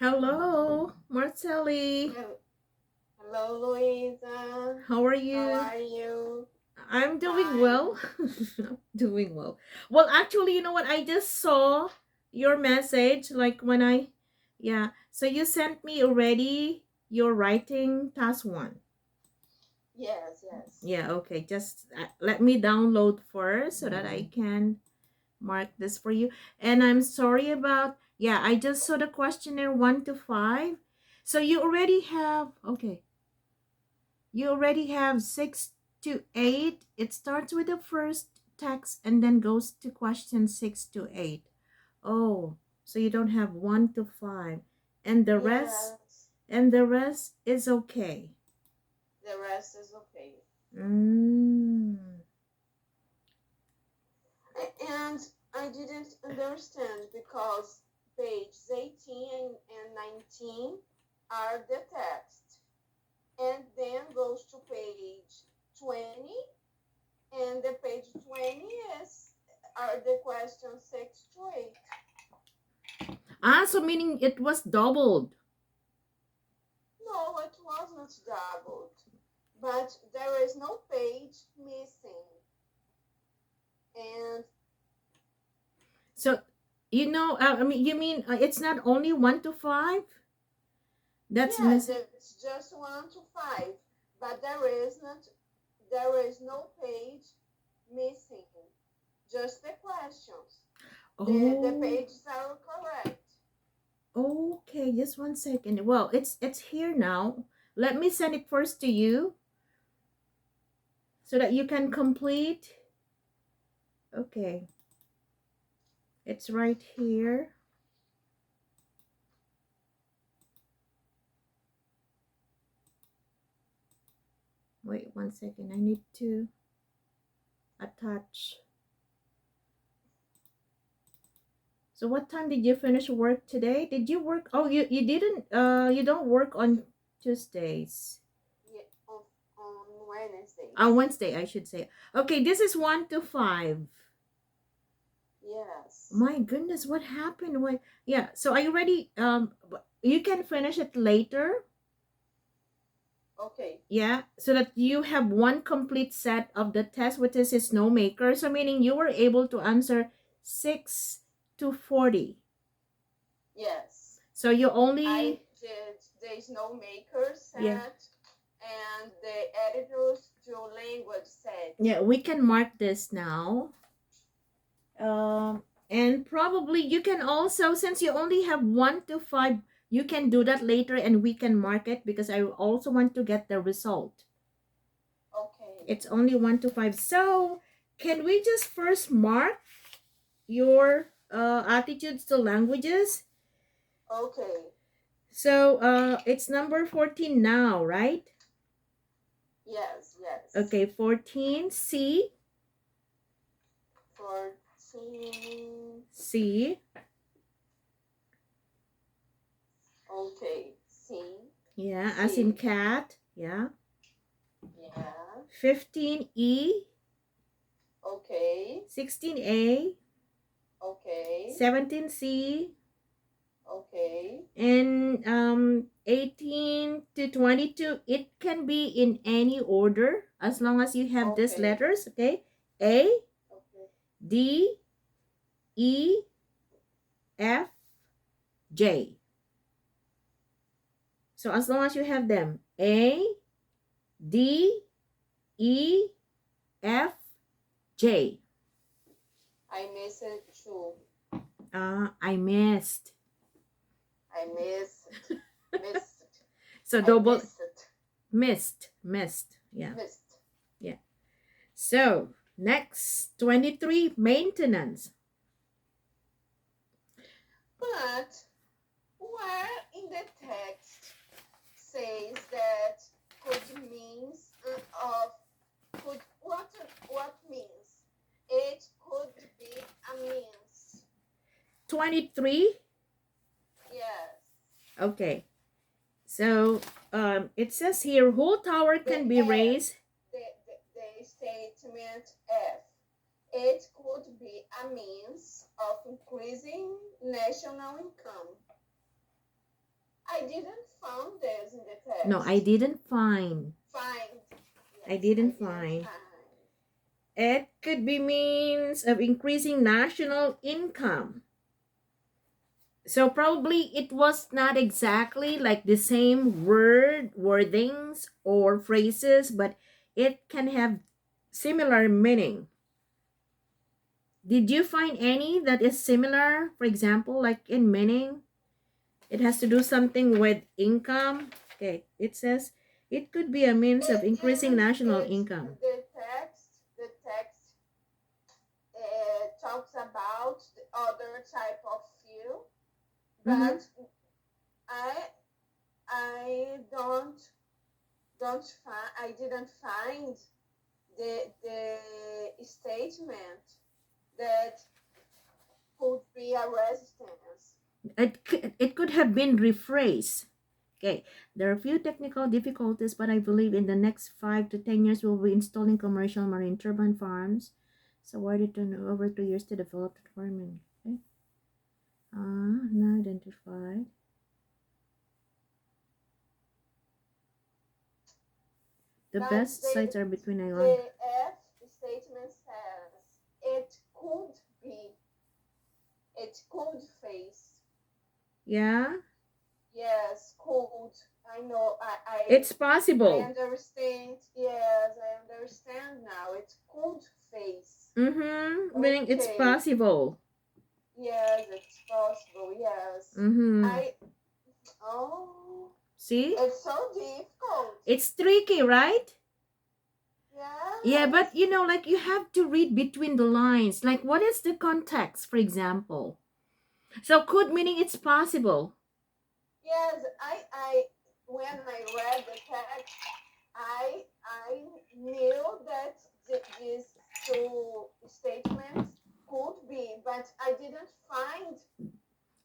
Hello, Marcelli. Hello, Louisa. How are How you? are you? I'm doing Fine. well. I'm doing well. Well, actually, you know what? I just saw your message like when yeah. So you sent me already your writing task 1. Yes, yes. Yeah, okay. Just let me download first so that I can mark this for you. And I'm sorry about, yeah, I just saw the questionnaire 1 to 5. So you already have, okay. You already have 6 to 8. It starts with the first text and then goes to question 6 to 8. Oh, so you don't have 1 to 5. And the rest Yes. and the rest is okay. The rest is okay. Mm. And I didn't understand because page 18 and 19 are the text. And then goes to page 20. And the page 20 is are the questions 6 to 8. Ah, so meaning it was doubled. No, it wasn't doubled. But there is no page missing. And So, I mean, you mean it's not only 1 to 5? That's yes, missing. it's just 1 to 5, but there is no page missing. Just the questions. The Oh, pages are correct. okay. Just 1 second. Well, it's here now. Let me send it first to you so that you can complete. Okay, it's right here. Wait 1 second. I need to attach. So what time did you finish work today? Did you work? Oh, you didn't. You don't work on Tuesdays. Yeah, on Wednesdays. Wednesday, I should say. Okay, this is 1 to 5. Yes. My goodness, what happened? What? Yeah. So are you ready? You can finish it later. Okay. Yeah, so that you have one complete set of the test, which is a snowmaker. So meaning you were able to answer 6 to 40. Yes. So you I only, did the snowmaker yeah, set and the editors to language set. yeah, we can mark this now. And probably you can also, since you only have 1 to 5, you can do that later and we can mark it because I also want to get the result. Okay. It's only 1 to 5. So can we just first mark your attitudes to languages? Okay. So it's number 14 now, right? Yes, yes. Okay, 14 C. 14. C. Okay. C. Yeah, as in C. cat. Yeah. Yeah. 15 E. Okay. 16 A. Okay. 17 C. Okay. And 18 to 22, it can be in any order as long as you have these Okay. letters. Okay, A, Okay. D, E, F, J. So as long as you have them, A, D, E, F, J. I missed it too. I missed. I missed it. Missed it. So I double, missed it. missed. Yeah, Missed. yeah. So next, 23, maintenance. But where in the text says that could means of could what means? It could be a means. 23. Yes. Okay. So it says here, whole tower The can be F, raised. the statement F. It could be a means of increasing national income. I didn't find this in the text. No, I didn't find. Find. Yes, I didn't find. find. It could be means of increasing national income. So probably it was not exactly like the same wordings or phrases, but it can have similar meaning. Did you find any that is similar? For example, like in meaning, it has to do something with income. Okay, it says it could be a means of increasing national income. The text talks about the other type of fuel, but I didn't find the statement that could be a resistance. It could have been rephrased. Okay, there are a few technical difficulties, but I believe in the next 5 to 10 years we'll be installing commercial marine turbine farms. So why did it take over 2 years to develop the farming? Okay. Now identified. The best sites are between islands. The F statement says it could be. It could face. Yeah? Yes, could. I know. It's possible. I understand. Yes, I understand now. It could face. Meaning it's possible. Yes, it's possible. Yes. See? It's so difficult. It's tricky, right? Yeah. Yeah, but you know, like you have to read between the lines. Like, what is the context, for example? So could meaning it's possible. Yes, I when I read the text, I knew that these two statements could be, but I didn't find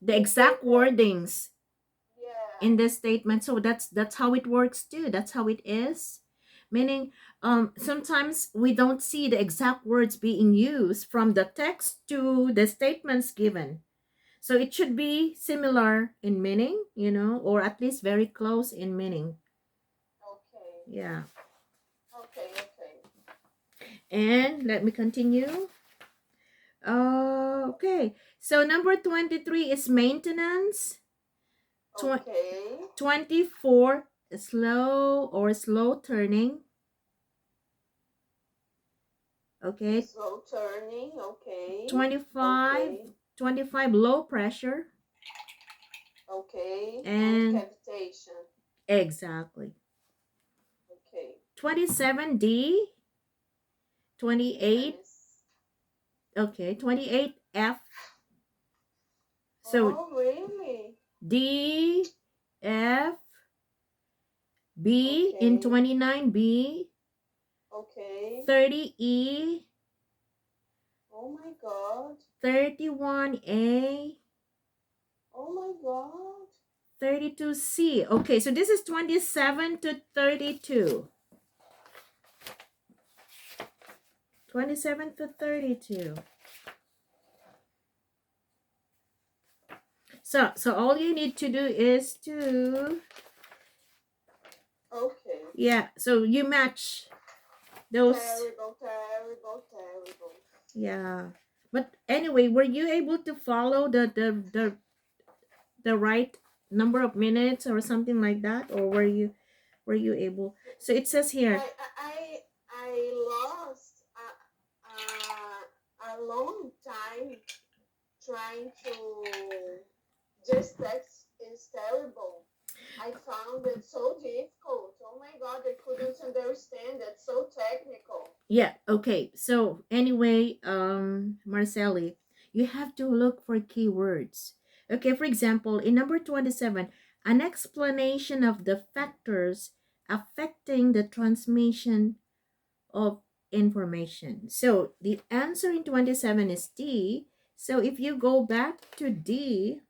the exact wordings in this statement. So that's how it works too. That's how it is. Meaning, sometimes we don't see the exact words being used from the text to the statements given. So it should be similar in meaning, you know, or at least very close in meaning. Okay. Yeah. Okay. And let me continue. Okay. So number 23 is maintenance. Okay. 24, slow turning. Okay. Slow turning. Okay. 25, low pressure. Okay. And cavitation. Exactly. Okay. 27D. 28. Okay. 28F. So really? D, F, B in 29B. Okay. 30E. Oh my God. 31A. Oh my God. 32C. Okay, so this is 27 to 32. 27 to 32. So all you need to do is to... Okay. Yeah, so you match those... Terrible. Yeah. But anyway, were you able to follow the right number of minutes or something like that, or were you able? So it says here, I lost a long time trying to... this text is terrible. I found it so difficult. Oh my God, I couldn't understand it. So technical. Yeah, okay. So anyway, Marceli, you have to look for keywords. Okay, for example, in number 27, an explanation of the factors affecting the transmission of information. So the answer in 27 is D. So if you go back to D,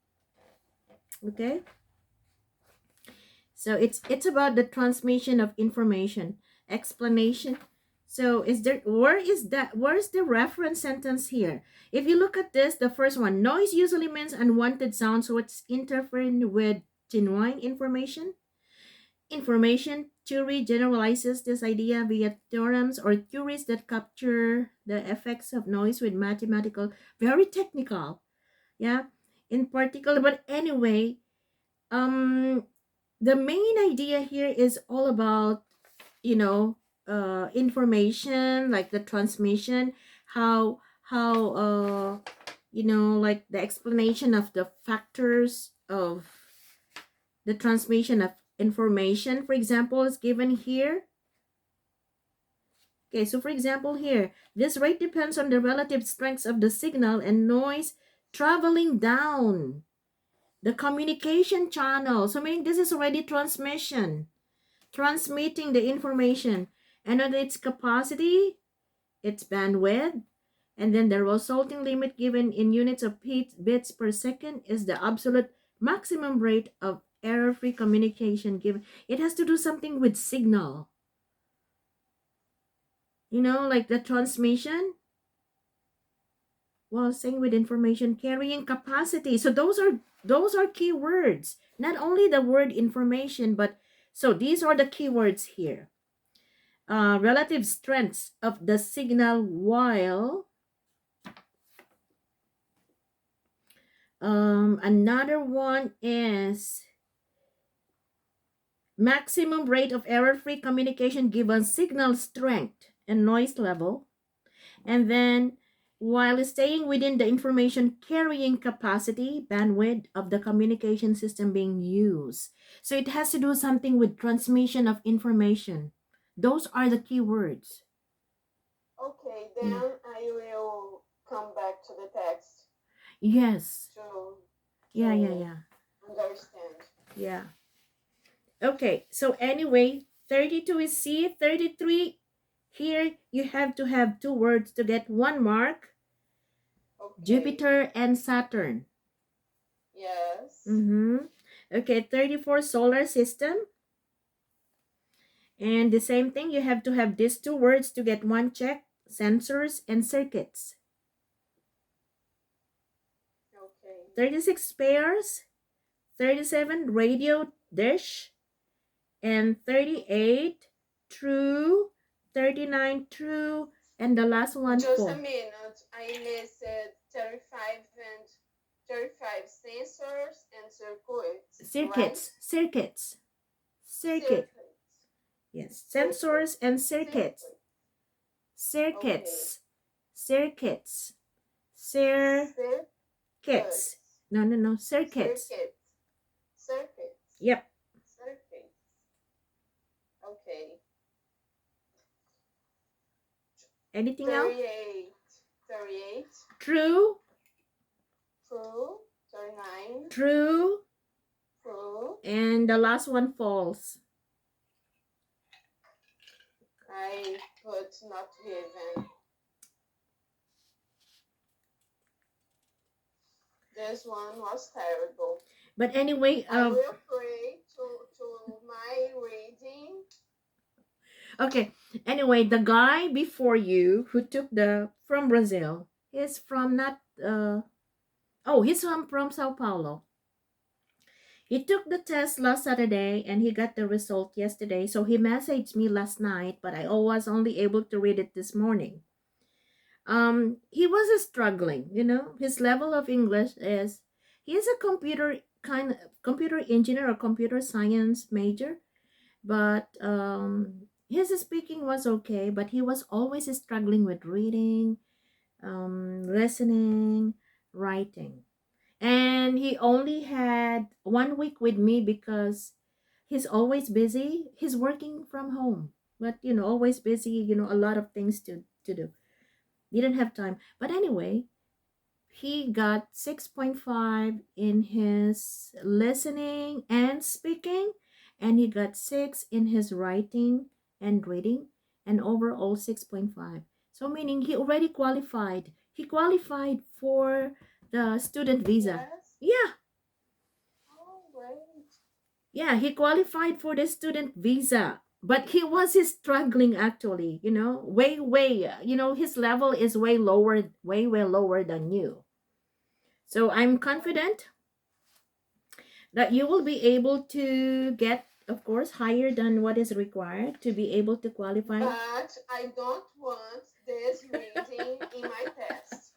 okay, so it's about the transmission of information. Explanation. So where's the reference sentence here? If you look at this, the first one, noise usually means unwanted sound, so it's interfering with genuine information. Information theory generalizes this idea via theorems or theories that capture the effects of noise with mathematical, very technical, yeah, in particular. But anyway, the main idea here is all about, you know, information, like the transmission, how like the explanation of the factors of the transmission of information, for example, is given here. Okay, so for example here, this rate depends on the relative strengths of the signal and noise traveling down the communication channel. So meaning this is already transmission, transmitting the information, and on its capacity, its bandwidth, and then the resulting limit given in units of bits per second is the absolute maximum rate of error-free communication given. It has to do something with signal. Like the transmission. Well, same with information carrying capacity. So those are key words. Not only the word information, but so these are the keywords here. Relative strengths of the signal, while another one is maximum rate of error-free communication given signal strength and noise level. And then while staying within the information carrying capacity, bandwidth of the communication system being used. So it has to do something with transmission of information. Those are the key words. Okay, then I will come back to the text. Yes. Yeah. Understand. Yeah. Okay, so anyway, 32 is C, 33. Here, you have to have two words to get one mark. Okay. Jupiter and Saturn. Yes. Okay, 34, solar system. And the same thing, you have to have these two words to get one check, sensors and circuits. Okay. 36, pairs. 37, radio dish. And 38, true. 39, true. And the last one, just full. A minute, I missed 35 and 35 sensors and circuits. Circuits, right? Circuits. Yes, sensors and circuits. Circuits. Okay. Circuits. No, circuits. Circuits. Yep. Circuits. Okay. Anything 38. Else? 38. True. 39. True. And the last one, false. I put not given. This one was terrible. But anyway, I will pray to my reading. Okay. Anyway, the guy before you who took from Brazil, he's from he's from Sao Paulo. He took the test last Saturday and he got the result yesterday. So he messaged me last night, but I was only able to read it this morning. He was struggling, his level of English is, he is a computer engineer or computer science major, but his speaking was okay, but he was always struggling with reading, listening, writing. And he only had 1 week with me because he's always busy. He's working from home, but always busy, a lot of things to do. Didn't have time. But anyway, he got 6.5 in his listening and speaking, and he got 6 in his writing and reading, and overall 6.5. So meaning he already qualified. He qualified for the student visa. Yes. Yeah. Oh, great. Yeah, he qualified for the student visa. But he was struggling actually, way, his level is way lower than you. So I'm confident that you will be able to get, of course, higher than what is required to be able to qualify. But I don't want this reading in my test.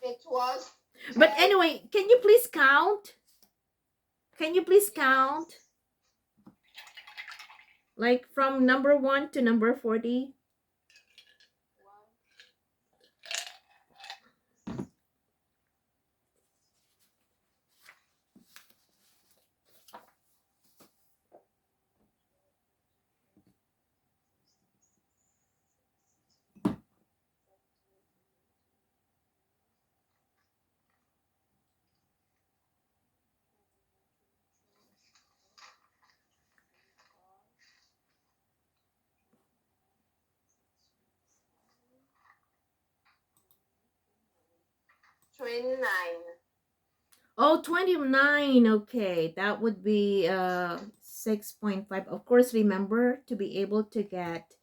It was But checked. anyway, can you please count? Can you please count? Like from number 1 to number 40? One. 29. Oh, 29. Okay, that would be 6.5. Of course, remember to be able to get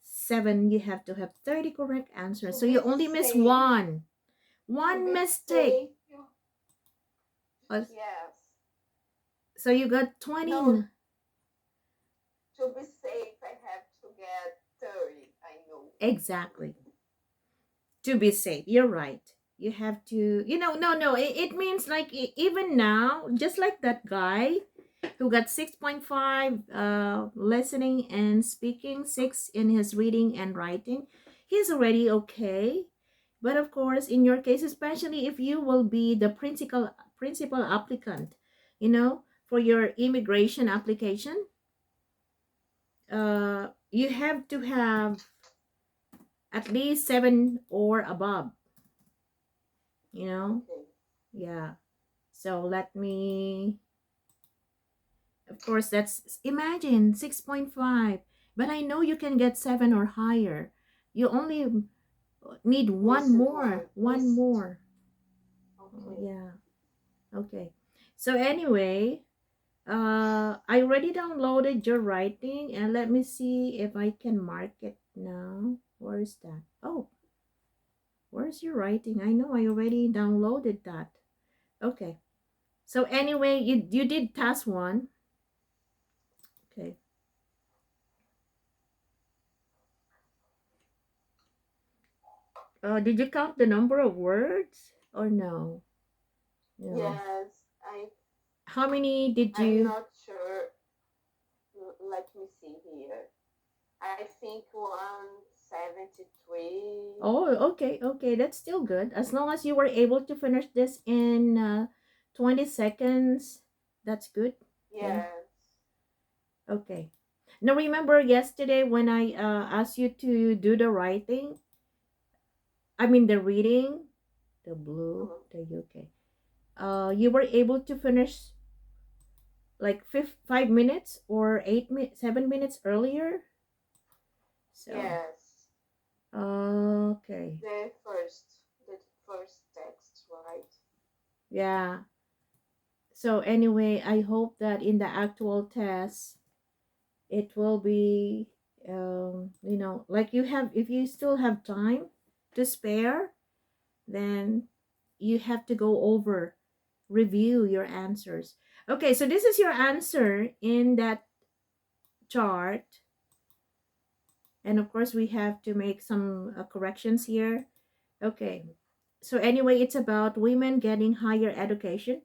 7, you have to have 30 correct answers. So you only miss Safe. one. To One be mistake. safe, Uh, Yes. So you got 20. No. To be safe, I have to get 30. I know. Exactly. To be safe. You're right. You have to, no. It means like even now, just like that guy who got 6.5 listening and speaking, 6 in his reading and writing, he's already okay. But of course, in your case, especially if you will be the principal applicant, for your immigration application, you have to have at least 7 or above, Okay. Yeah. So let me, of course, that's, imagine 6.5. But I know you can get 7 or higher. You only need one Missed more. One Missed. more. Okay. Yeah. Okay. So anyway, I already downloaded your writing, and let me see if I can mark it now. Where is that? Oh, where's your writing? I know I already downloaded that. Okay. So anyway, you did task 1. Okay. Did you count the number of words or no? No. Yes, How many did I'm you? not sure. Let me see here. I think 173. Oh, okay, okay. That's still good. As long as you were able to finish this in 20 seconds, that's good. Yeah. Yes. Okay. Now remember yesterday when I asked you to do the writing, I mean the reading, the blue, Mhm. the UK. You were able to finish like 5 minutes or 7 minutes earlier. So Yes. okay. The first text, right? Yeah. So anyway, I hope that in the actual test it will be like you have, if you still have time to spare, then you have to go over, review your answers. Okay, so this is your answer in that chart. And of course, we have to make some corrections here. Okay. So anyway, it's about women getting higher education.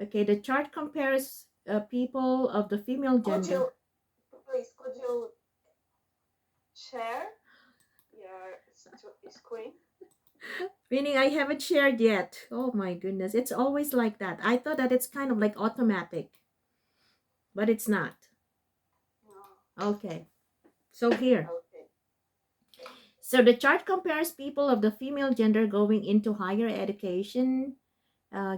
Okay, the chart compares people of the female Could gender. you, please, could you share your screen? Meaning I haven't shared yet. Oh my goodness, it's always like that. I thought that it's kind of like automatic, but it's not. No. Okay, so here. Okay. So the chart compares people of the female gender going into higher education,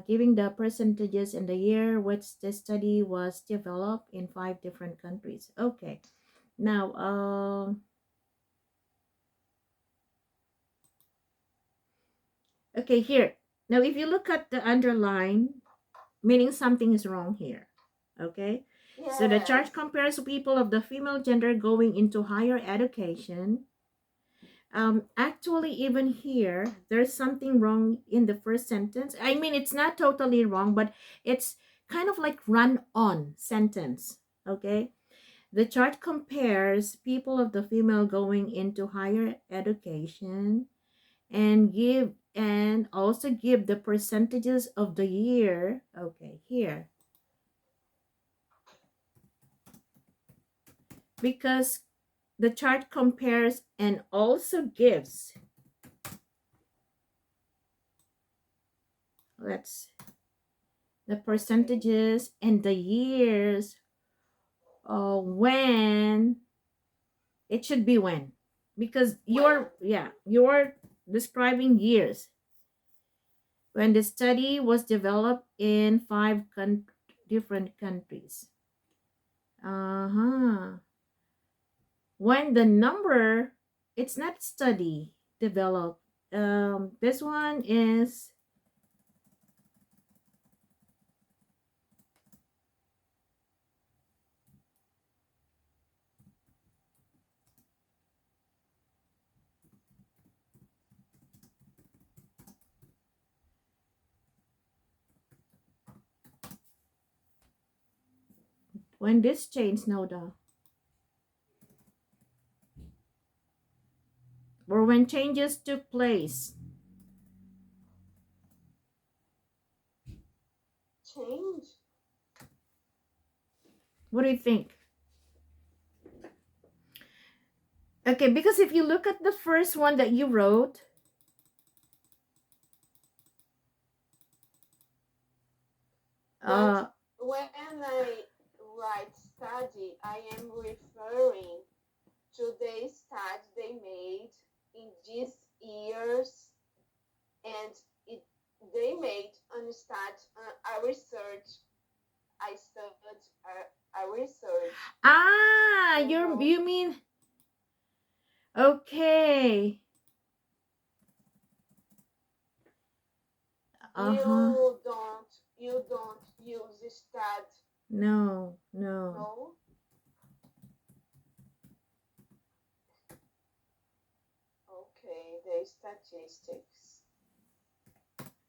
giving the percentages in the year which the study was developed in 5 different countries. Okay, now okay, here. Now if you look at the underline, meaning something is wrong here. Okay, so the chart Yes. compares people of the female gender going into higher education, Actually, even here, there's something wrong in the first sentence. I mean, it's not totally wrong, but it's kind of like run on sentence. Okay. The chart compares people of the female going into higher education and also give the percentages of the year. Okay, here. Because the chart compares and also gives, let's, the percentages and the years when it should be when, because you're describing years when the study was developed in different countries. Uh-huh. When the number, it's not study developed. This one is when this change, no, or when changes took place. Change. What do you think? Okay, because if you look at the first one that you wrote, But when I write study, I am referring to the study they made in these years, and it they made on start a research. I studied a research. you mean, okay. Uh-huh. You don't use stat. No. No. Okay, the statistics.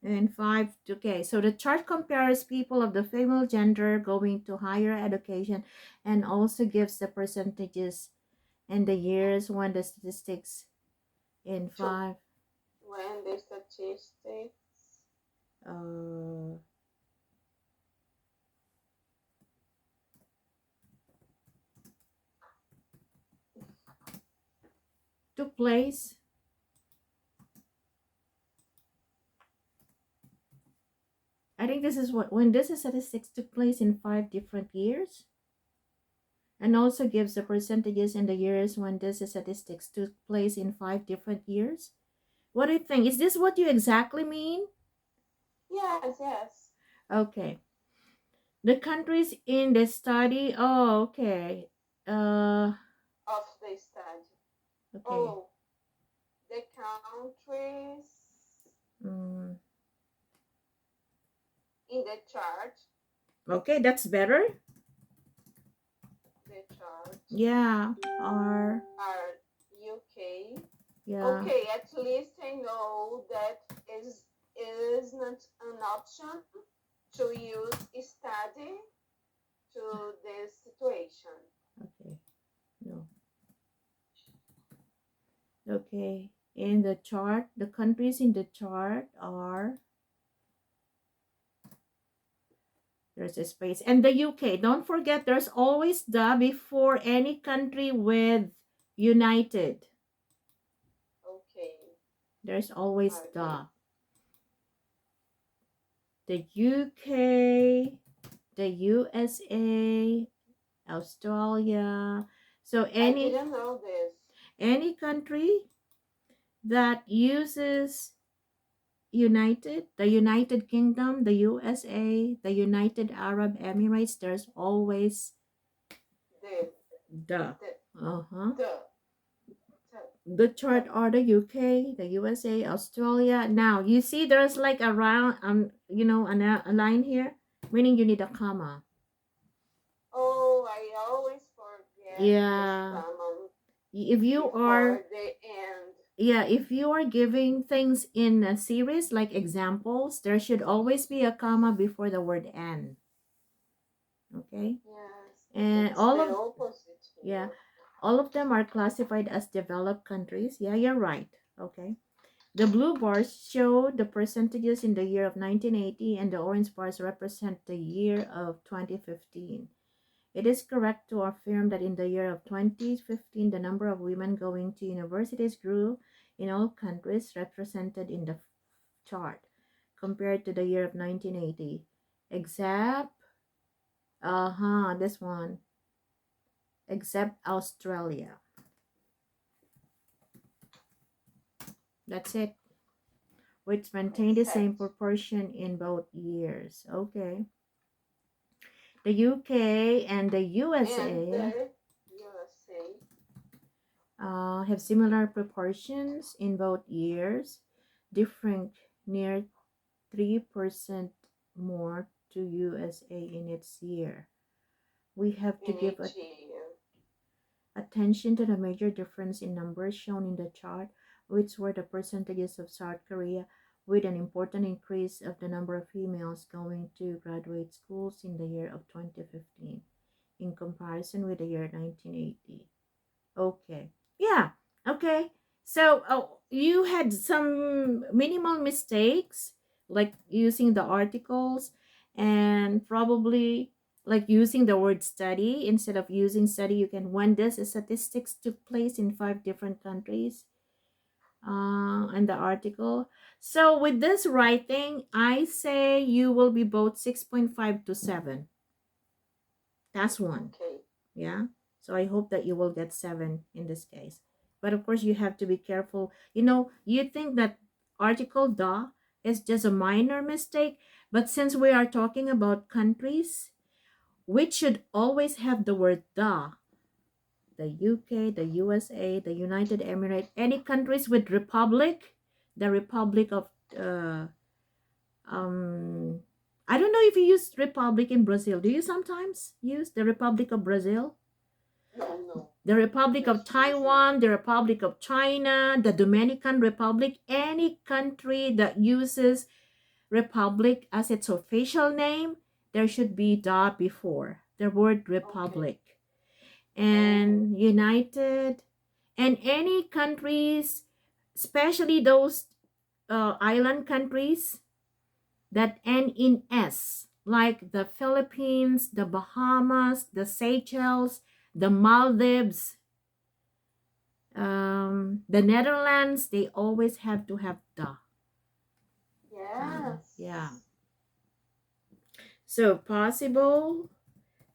And five, okay. So the chart compares people of the female gender going to higher education and also gives the percentages and the years when the statistics in So five. when the statistics. Uh, took place. I think this is what when this statistics took place in 5 different years, and also gives the percentages and the years when this statistics took place in 5 different years. What do you think? Is this what you exactly mean? Yes, yes. Okay. The countries in the study. Oh, okay. Of the study. Okay. Oh, the countries Mm, in the chart. okay, that's better. The chart Yeah. Are. are UK. Yeah. Okay, at least I know that is not an option to use study to this situation. Okay. No. Okay. In the chart, the countries in the chart are, there's a space, and the UK. Don't forget, there's always the before any country with United. Okay. There's always Okay. the UK, the USA, Australia. So I didn't know this. any country that uses United, the United Kingdom, the USA, the United Arab Emirates, there's always The the. the Uh-huh. the, The chart are the UK, the USA, Australia. Now you see there's like a round, a line here, meaning you need a comma. Oh, I always forget this Yeah. common If you before are, the end. yeah, if you are giving things in a series like examples, there should always be a comma before the word "and." Okay, Yes, and it's the opposite yeah, here. all of them are classified as developed countries. Yeah, you're right. Okay. The blue bars show the percentages in the year of 1980, and the orange bars represent the year of 2015. It is correct to affirm that in the year of 2015, the number of women going to universities grew in all countries represented in the chart compared to the year of 1980, except, this one, except Australia. That's it, which maintained the same Except. proportion in both years. Okay. The UK and the And USA the USA. have similar proportions in both years, differing near 3% more to USA in its year. We have to In give each year. attention to the major difference in numbers shown in the chart, which were the percentages of South Korea, with an important increase of the number of females going to graduate schools in the year of 2015 in comparison with the year 1980. Okay. Yeah. Okay. So, you had some minimal mistakes, like using the articles, and probably like using the word study instead of using study. You can, when this statistics took place in 5 different countries, in the article. So, with this writing, I say you will be both 6.5 to 7. That's one. Okay. Yeah. So I hope that you will get 7 in this case. But of course, you have to be careful. You know, you think that article "the" is just a minor mistake, but since we are talking about countries, which should always have the word the UK, the USA, the United Emirates, any countries with republic, the Republic of, uh, um, I don't know if you use republic in Brazil. Do you sometimes use the Republic of Brazil? No, no. The Republic of Just Brazil. Taiwan, the Republic of China, the Dominican Republic, any country that uses Republic as its official name, there should be "the" before the word Okay. Republic. Oh. And United, and any countries, especially those island countries that end in S, like the Philippines, the Bahamas, the Seychelles, the Maldives, the Netherlands, they always have to have "the." Yeah. Yes. So possible,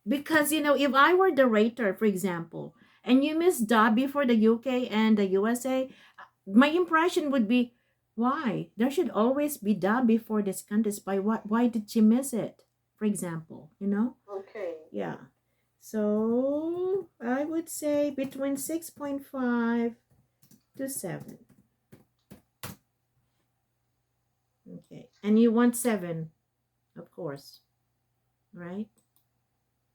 because if I were the rater, for example, and you miss "the" before the UK and the USA, my impression would be, why? There should always be "the" before these countries. Why did you miss it? For example. Okay. Yeah. So I would say between 6.5 to 7. Okay. And you want 7, of course, right?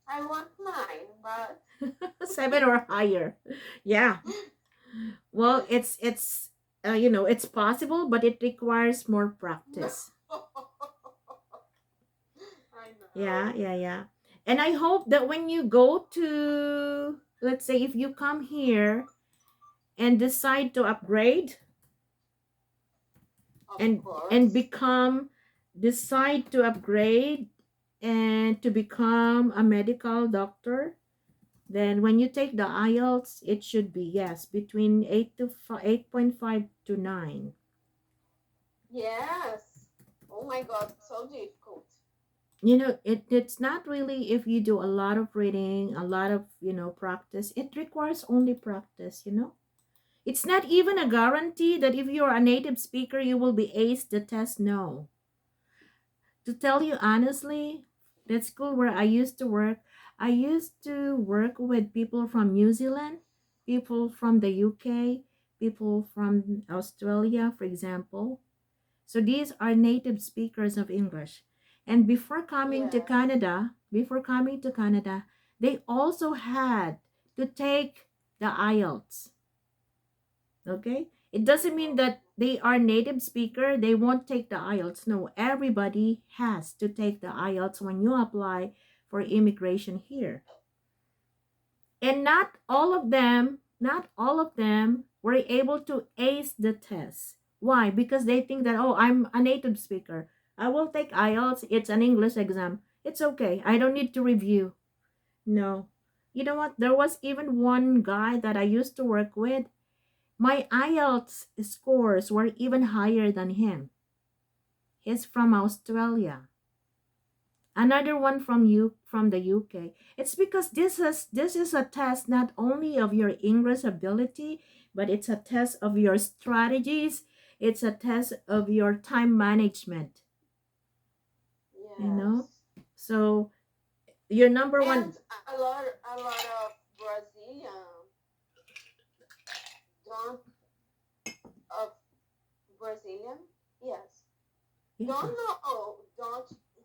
I want 9, but 7 or higher. Yeah. Well, it's possible, but it requires more no. practice. I Yeah, know. yeah, yeah. And I hope that when you go to, let's say, if you come here and decide to upgrade, Of and course. decide to upgrade and to become a medical doctor, then when you take the IELTS, it should be, yes, between 8.5 to 9. Yes. Oh my God, so difficult. It's not really, if you do a lot of reading, a lot of, practice. It requires only practice. It's not even a guarantee that if you're a native speaker, you will be ace the test. No. To tell you honestly, that school where I used to work with people from New Zealand, people from the UK, people from Australia, for example. So these are native speakers of English. And Yes. before coming to Canada, they also had to take the IELTS. Okay? It doesn't mean that they are native speaker, they won't take the IELTS. No, everybody has to take the IELTS when you apply for immigration here. And not all of them were able to ace the test. Why? Because they think that, oh, I'm a native speaker, I will take IELTS, it's an English exam, it's okay, I don't need to review. No. You know what? There was even one guy that I used to work with. My IELTS scores were even higher than him. He's from Australia. Another one from the UK. It's because this is a test not only of your English ability, but it's a test of your strategies. It's a test of your time management. You know? Yes. So your number one. And a lot of Brazilian don't of Brazilian, yes, Yeah. don't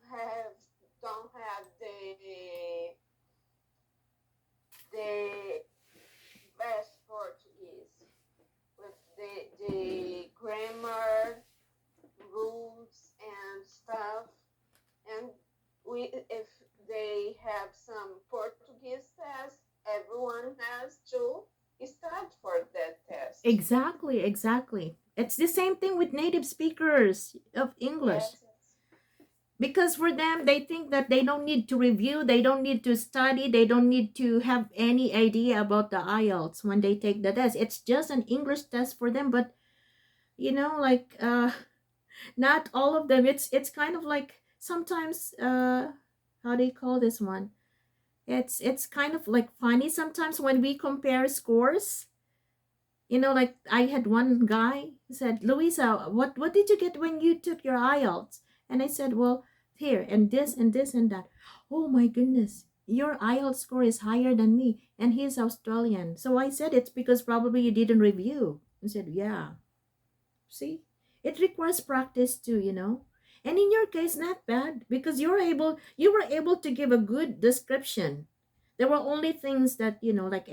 have the best Portuguese with the grammar rules and stuff. And if they have some Portuguese test, everyone has to study for that test. Exactly. It's the same thing with native speakers of English. Yes, Because for them, they think that they don't need to review, they don't need to study, they don't need to have any idea about the IELTS when they take the test. It's just an English test for them. But like not all of them. It's kind of like sometimes how do you call this one? It's kind of like funny sometimes when we compare scores. Like I had one guy who said, Louisa, what did you get when you took your IELTS? And I said, well, here, and this, and this, and that. Oh my goodness, your IELTS score is higher than me. And he's Australian. So I said, it's because probably you didn't review. He said, yeah. See? It requires practice too. And in your case, not bad, because you were able to give a good description. There were only things that, like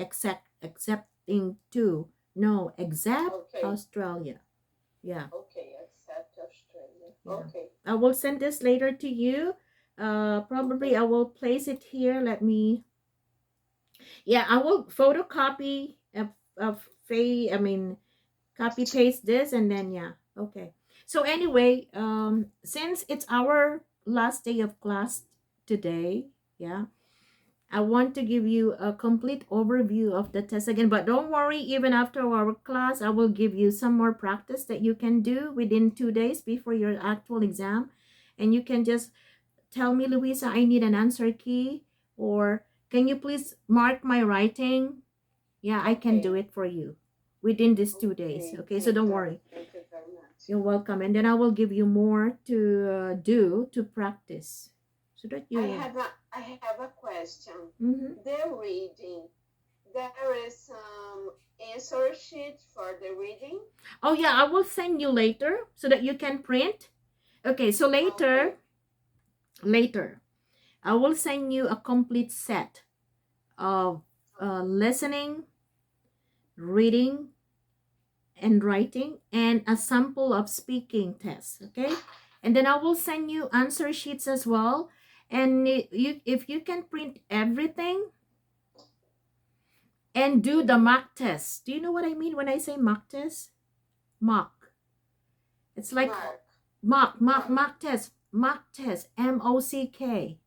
accepting to. No, except okay, Australia. Yeah. okay, except Australia. Yeah. Okay, I will send this later to you. Probably I will place it here. Let me. Yeah, I will photocopy copy paste this, and then yeah. Okay. So anyway, since it's our last day of class today, yeah, I want to give you a complete overview of the test again. But don't worry, even after our class, I will give you some more practice that you can do within 2 days before your actual exam. And you can just tell me, Louisa, I need an answer key. Or can you please mark my writing? Yeah, I can do okay, it for you within these 2 days. Okay, so don't worry. Thank you very much. You're welcome. And then I will give you more to do to practice so that you. I have a question. Mhm. The reading, there is some answer sheet for the reading. Oh yeah, I will send you later so that you can print. Okay, so later, I will send you a complete set of listening, reading, and writing, and a sample of speaking tests. Okay, and then I will send you answer sheets as well. And if you can print everything and do the mock test. Do you know what I mean when I say mock test? Mock. It's like mock test. Mock test. MOCK.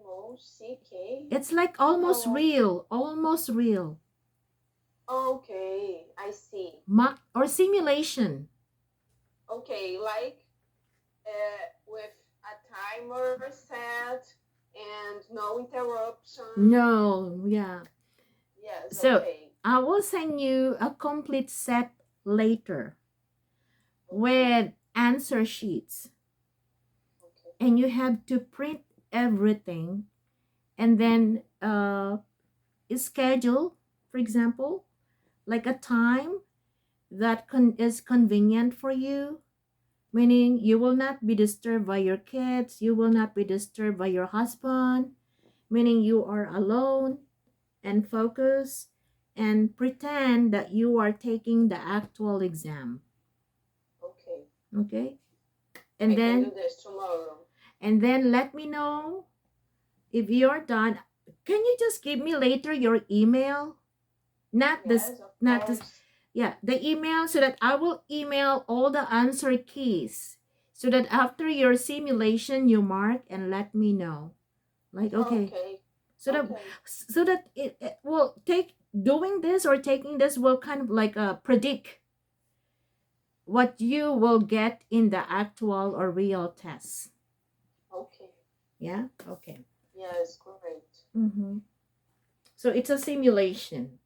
MOCK. It's like almost Oh, real. Almost real. okay, I see. Mock or simulation. Okay, like with a timer set and no interruption. No, yeah. Yes, So okay. I will send you a complete set later with answer sheets. Okay. And you have to print everything and then schedule, for example, like a time that is convenient for you, meaning you will not be disturbed by your kids, you will not be disturbed by your husband, meaning you are alone and focused, and pretend that you are taking the actual exam. Okay. Okay? I And can do then this tomorrow. let me know if you're done. Can you just give me later your email? Not this, Yes, of not this. course. Yeah, the email, so that I will email all the answer keys, so that after your simulation you mark and let me know. Like, okay, Okay. so that Okay. it will take, doing this or taking this will kind of like predict what you will get in the actual or real test. Okay. Yeah. Okay. Yes, great. Mm-hmm. So it's a simulation.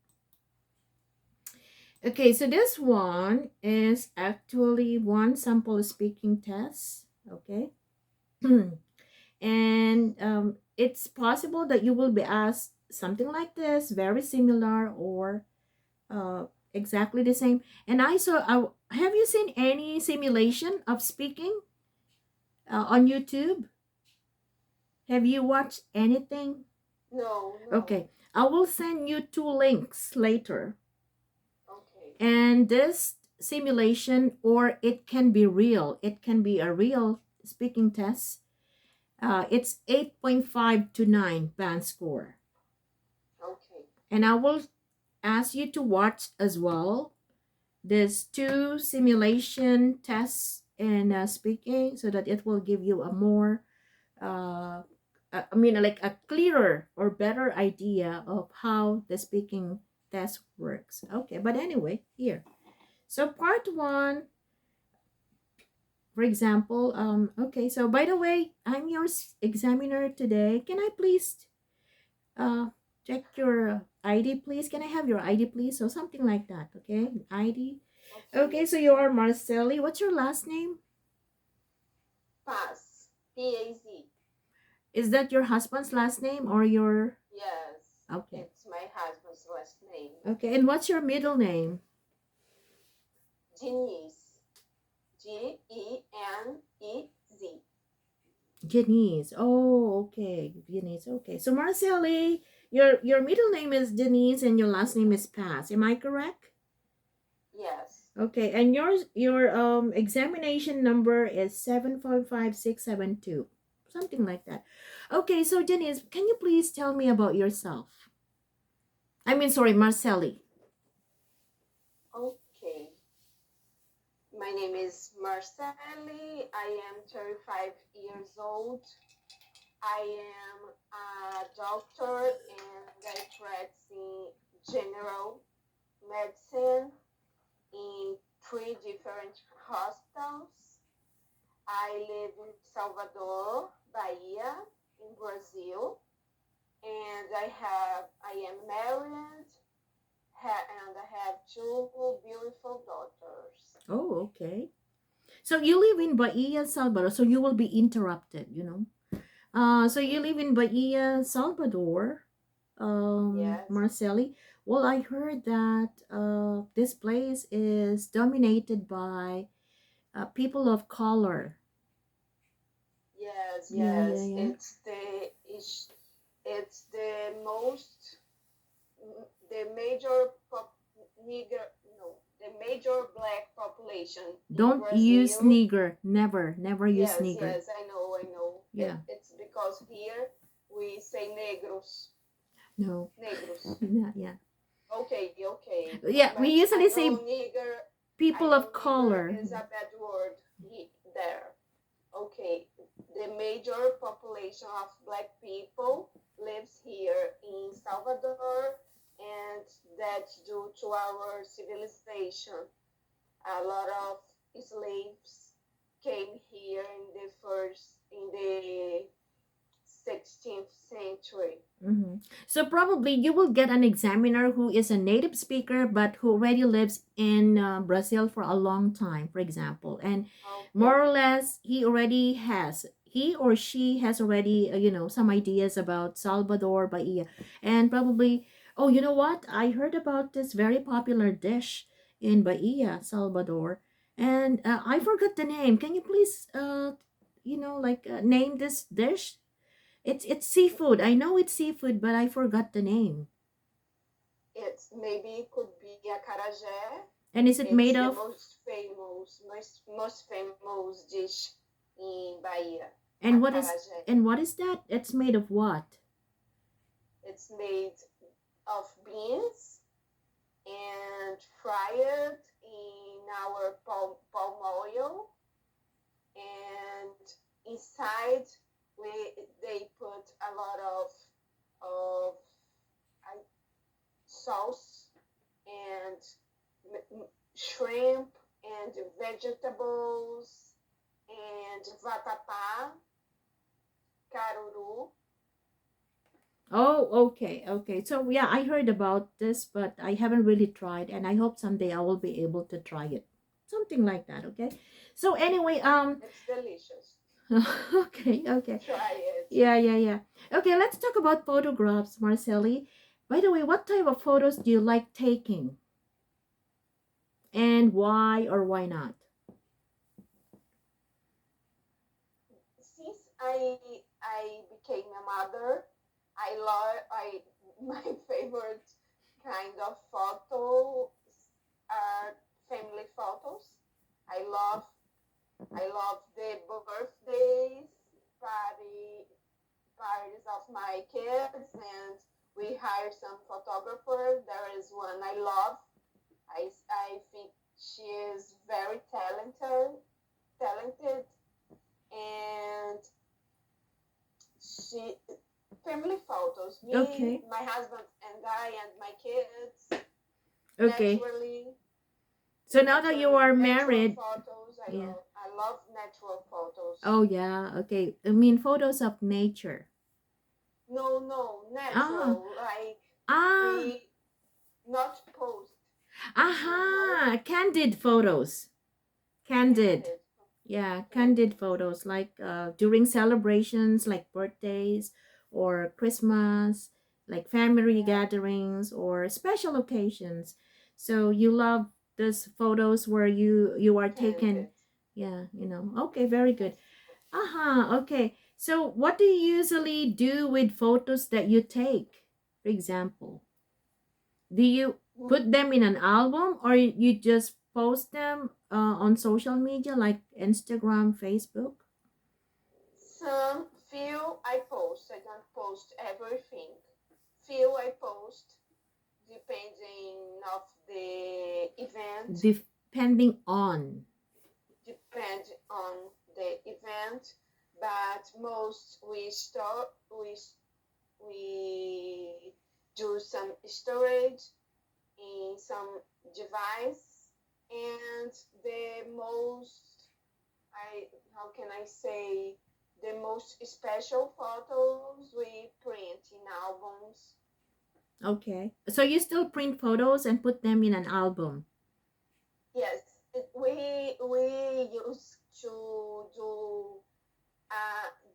Okay, so this one is actually one sample speaking test. Okay. And it's possible that you will be asked something like this, very similar or uh, exactly the same. And I saw, have you seen any simulation of speaking on YouTube? Have you watched anything? No, no. Okay, I will send you two links later. Okay. And this simulation, or it can be real, it can be a real speaking test. It's 8.5 to 9 band score. Okay. And I will ask you to watch as well. There's two simulation tests in speaking, so that it will give you a more, uh, I mean, like a clearer or better idea of how the speaking test works. Okay, but anyway, here. So part one, for example, okay, so by the way, I'm your examiner today. Can I please uh, check your ID, please? Can I have your ID, please? So something like that, okay? ID. Okay. Okay, so you are Marcelli. What's your last name? Paz. P-A-Z. Is that your husband's last name or your... Yes. Okay. It's my husband's last name. Okay, and what's your middle name? Denise. G-E-N-E-Z. Denise. Oh, okay. Denise. Okay. So Marcelli, your middle name is Denise and your last name is Paz. Am I correct? Yes. Okay, and your examination number is 755,672. Something like that. Okay, so Denise, can you please tell me about yourself? I mean, sorry, Marcelli. Okay. My name is Marcelli. I am 35 years old. I am a doctor and I practice in general medicine in 3 different hospitals. I live in Salvador, Bahia, in Brazil, and I am married and I have 2 beautiful daughters. Oh, okay. So you live in Bahia, Salvador. So you will be interrupted, you know. So you live in Bahia, Salvador, Yes. Marcelli. Well, I heard that this place is dominated by people of color. Yes, Yeah, yeah, yes. yeah. It's the most the major pop, nigger no the major black population in Don't use Brazil. nigger. Never, never use Yes, nigger. yes, I know, I know. Yeah. It's because here we say negros, No. negros. Yeah, yeah. Okay, okay. Yeah, we But usually say I people know of nigger color. is a bad word there. Okay, the major population of black people lives here in Salvador, and that's due to our civilization. A lot of slaves came here in the 16th century. Mm-hmm. So probably you will get an examiner who is a native speaker but who already lives in Brazil for a long time, for example, and Okay. more or less he or she has already some ideas about Salvador, Bahia, and probably, oh, you know what? I heard about this very popular dish in Bahia, Salvador, and I forgot the name. Can you please name this dish? It's seafood. I know it's seafood, but I forgot the name. It's maybe it could be acarajé. And is it It's made the of, most famous dish in Bahia. and Acarajé. what is that? It's made of what? It's made of beans and fried in our palm oil, and inside they put a lot of sauce and shrimp and vegetables and vatapá, caruru. Oh, okay, okay. So yeah, I heard about this, but I haven't really tried, and I hope someday I will be able to try it. Something like that, okay? So anyway, It's delicious. okay, okay. Try it. Yeah, yeah, yeah. Okay, let's talk about photographs, Marceli. By the way, what type of photos do you like taking? And why or why not? Since I became a mother, I my favorite kind of photo are family photos. I love the birthdays parties of my kids, and we hire some photographer. There is one I love. I think she is very talented, and she family photos. Me, Okay, my husband, and I, and my kids. okay. Naturally, So now that you are natural married, photos. yeah. I love natural photos. Oh, yeah, okay. I mean, photos of nature. No, Ah, natural. Like ah, we not post. You know, aha, candid photos. Candid. candid. Yeah, candid Candid. photos like during celebrations like birthdays or Christmas, like family Yeah, gatherings or special occasions. So you love those photos where you are taken, candid. yeah, Okay, very good. Yes. Okay. So what do you usually do with photos that you take? For example, do you put them in an album or you just post them on social media like Instagram, Facebook? Some few I post. I don't post everything. Few I post depending of the event. Depending on. Depend on the event, but most we do some storage in some device, and the most I how can I say, the most special photos we print in albums. Okay. So you still print photos and put them in an album. Yes, we used to do.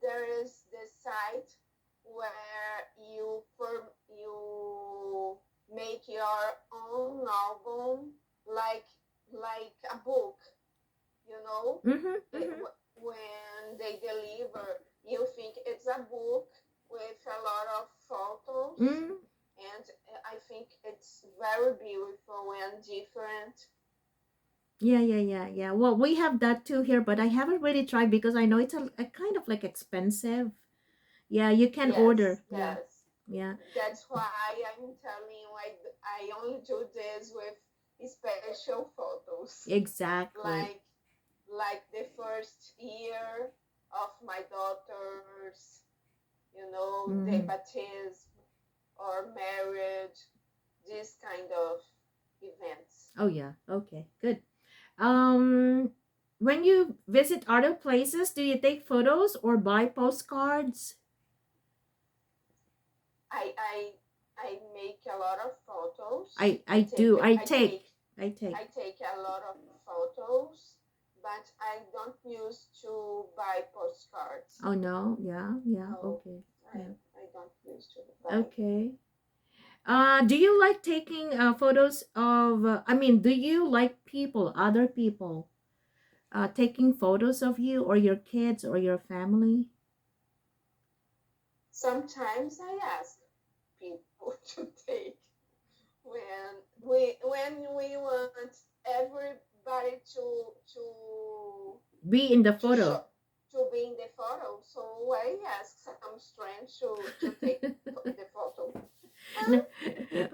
There is this site where you make your own album, like a book, you know. Mm-hmm. It, Mm-hmm. when they deliver, you think it's a book with a lot of photos, Mm. and I think it's very beautiful and different. Yeah, yeah, yeah, yeah. Well, we have that too here, but I haven't really tried because I know it's a kind of like expensive. Yeah, you can Yes, order. Yeah, yes. yeah. That's why I'm telling you, I only do this with special photos, Exactly. like the first year of my daughters, the Mm-hmm. baptism or marriage, this kind of events. Oh yeah. Okay. Good. Um, when you visit other places, do you take photos or buy postcards? I I I make a lot of photos. I do. I I take a lot of photos, but I don't use to buy postcards. Oh no. Yeah. Yeah. No, Okay. I Yeah. I don't use to buy. Okay. Do you like taking photos of? I mean, do you like other people, taking photos of you or your kids or your family? Sometimes I ask people to take, when we want everybody Be in the to photo. show to be in the photo. So I ask some strange to take the photo. And N-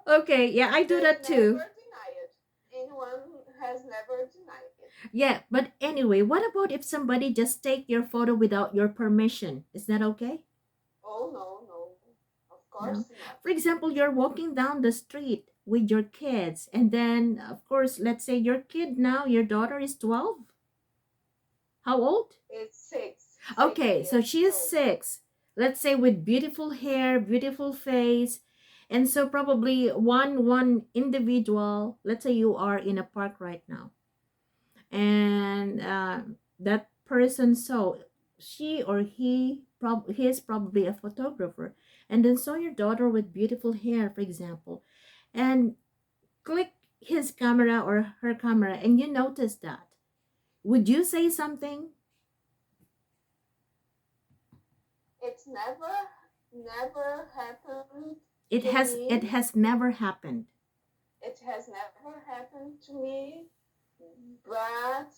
Okay, yeah, I do they that never too. deny it. Anyone has never denied it. Yeah, but anyway, what about if somebody just take your photo without your permission? Is that okay? Oh no, no, of No. course not. For example, you're walking down the street with your kids, and then, of course, let's say your kid now, your daughter is 12. How old? It's six Okay, so years she is old. 6. Let's say with beautiful hair, beautiful face. And so probably one individual, let's say you are in a park right now, and that person saw, she or he is probably a photographer, and then saw your daughter with beautiful hair, for example, and click his camera or her camera, and you notice that. Would you say something? It's never happened It to has it me. has never happened. It has never happened to me, but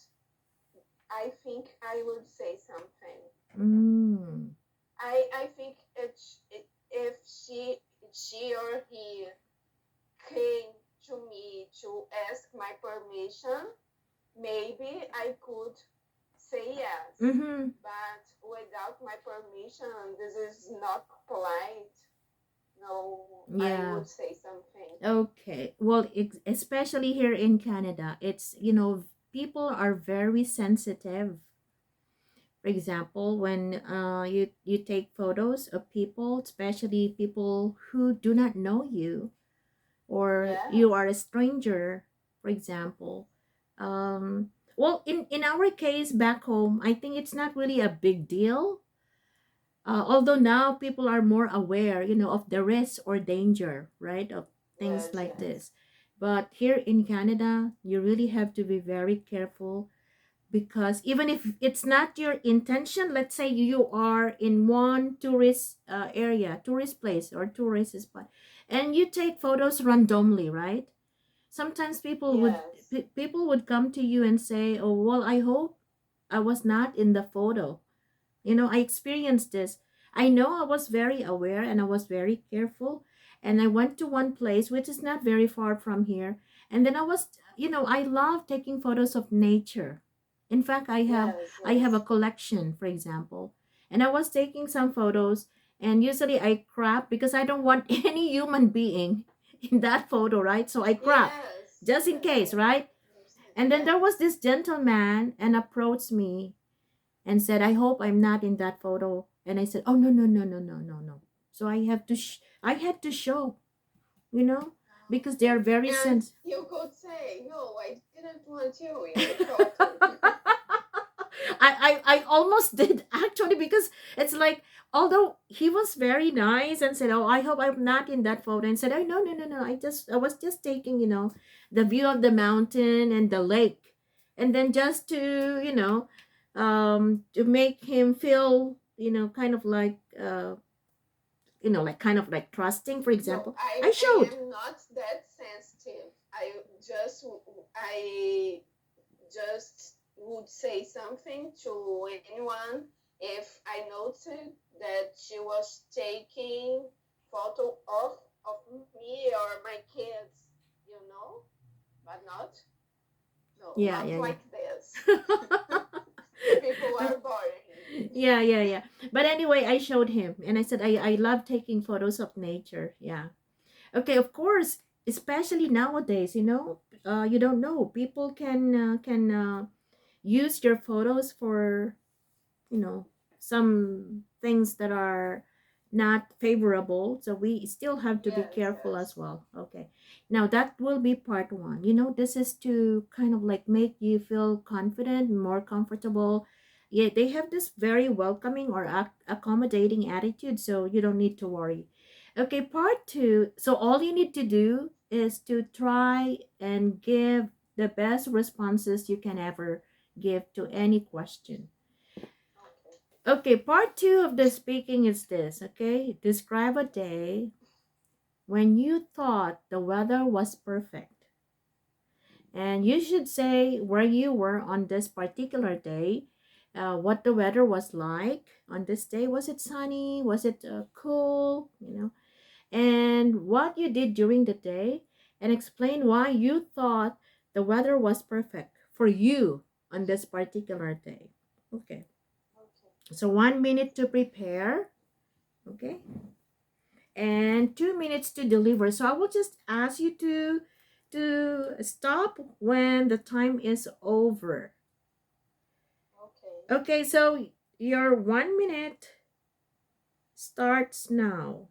I think I would say something. Mm. I think if she or he came to me to ask my permission, maybe I could say yes. Mm-hmm. But without my permission, this is not polite. No, I Yeah. would say something. Okay. Well, especially here in Canada, it's, people are very sensitive. For example, when you take photos of people, especially people who do not know you, or you are Yes, a stranger, for example. Well, in our case back home, I think it's not really a big deal. Although now people are more aware, of the risk or danger, right, of things yes, like yes, this. But here in Canada, you really have to be very careful, because even if it's not your intention, let's say you are in one tourist area, tourist place or tourist spot, and you take photos randomly, right? Sometimes yes, people would come to you and say, "Oh, well, I hope I was not in the photo." I experienced this. I know I was very aware and I was very careful. And I went to one place which is not very far from here. And then I love taking photos of nature. In fact, yes, I have a yes, collection, for example. And I was taking some photos, and usually I crop because I don't want any human being in that photo, right? So I crop yes, just in yes. case, I right? understand. And then there Yes. was this gentleman and approached me and said, "I hope I'm not in that photo." And I said, "Oh, no, no, no, no, no, no, no." So I had to show, you know, because they are Okay. very And sensitive. you could say, no, I didn't want you in the photo. I almost did actually, because it's like, although he was very nice and said, "Oh, I hope I'm not in that photo," and said, "Oh, no, no, no, no, I was just taking, the view of the mountain and the lake," and then just to, to make him feel, kind of like, like kind of like trusting, for No, example, I, I I showed. am not that sensitive. I just would say something to anyone if I noted that she was taking photo of me or my kids, you know, but not, no, Yeah, not yeah, like this. yeah. People are boring. Yeah, yeah, yeah. But anyway, I showed him and I said, I love taking photos of nature. Yeah. Okay, of course, especially nowadays, you don't know. People can use your photos for, you know, some things that are not favorable. So we still have to be Yes, careful as yes. well. Okay. Now that will be part one. This is to kind of like make you feel confident, more comfortable. Yeah, they have this very welcoming or accommodating attitude, so you don't need to worry. Okay, part two. So all you need to do is to try and give the best responses you can ever give to any question. Okay. Okay, part two of the speaking is this. Okay, describe a day when you thought the weather was perfect. And you should say where you were on this particular day, what the weather was like on this day. Was it sunny? Was it cool? And what you did during the day, and explain why you thought the weather was perfect for you on this particular day. Okay. Okay. So 1 minute to prepare. Okay. And 2 minutes to deliver. So I will just ask you to stop when the time is over. Okay. Okay, so your 1 minute starts now.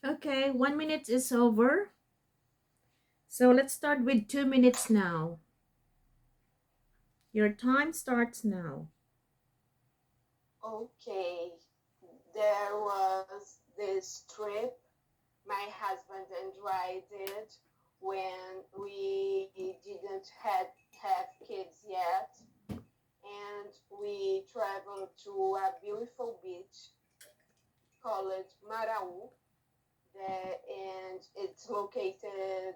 Okay, 1 minute is over. So let's start with 2 minutes now. Your time starts now. Okay. There was this trip my husband and I did when we didn't have kids yet, and we traveled to a beautiful beach called Marau, and it's located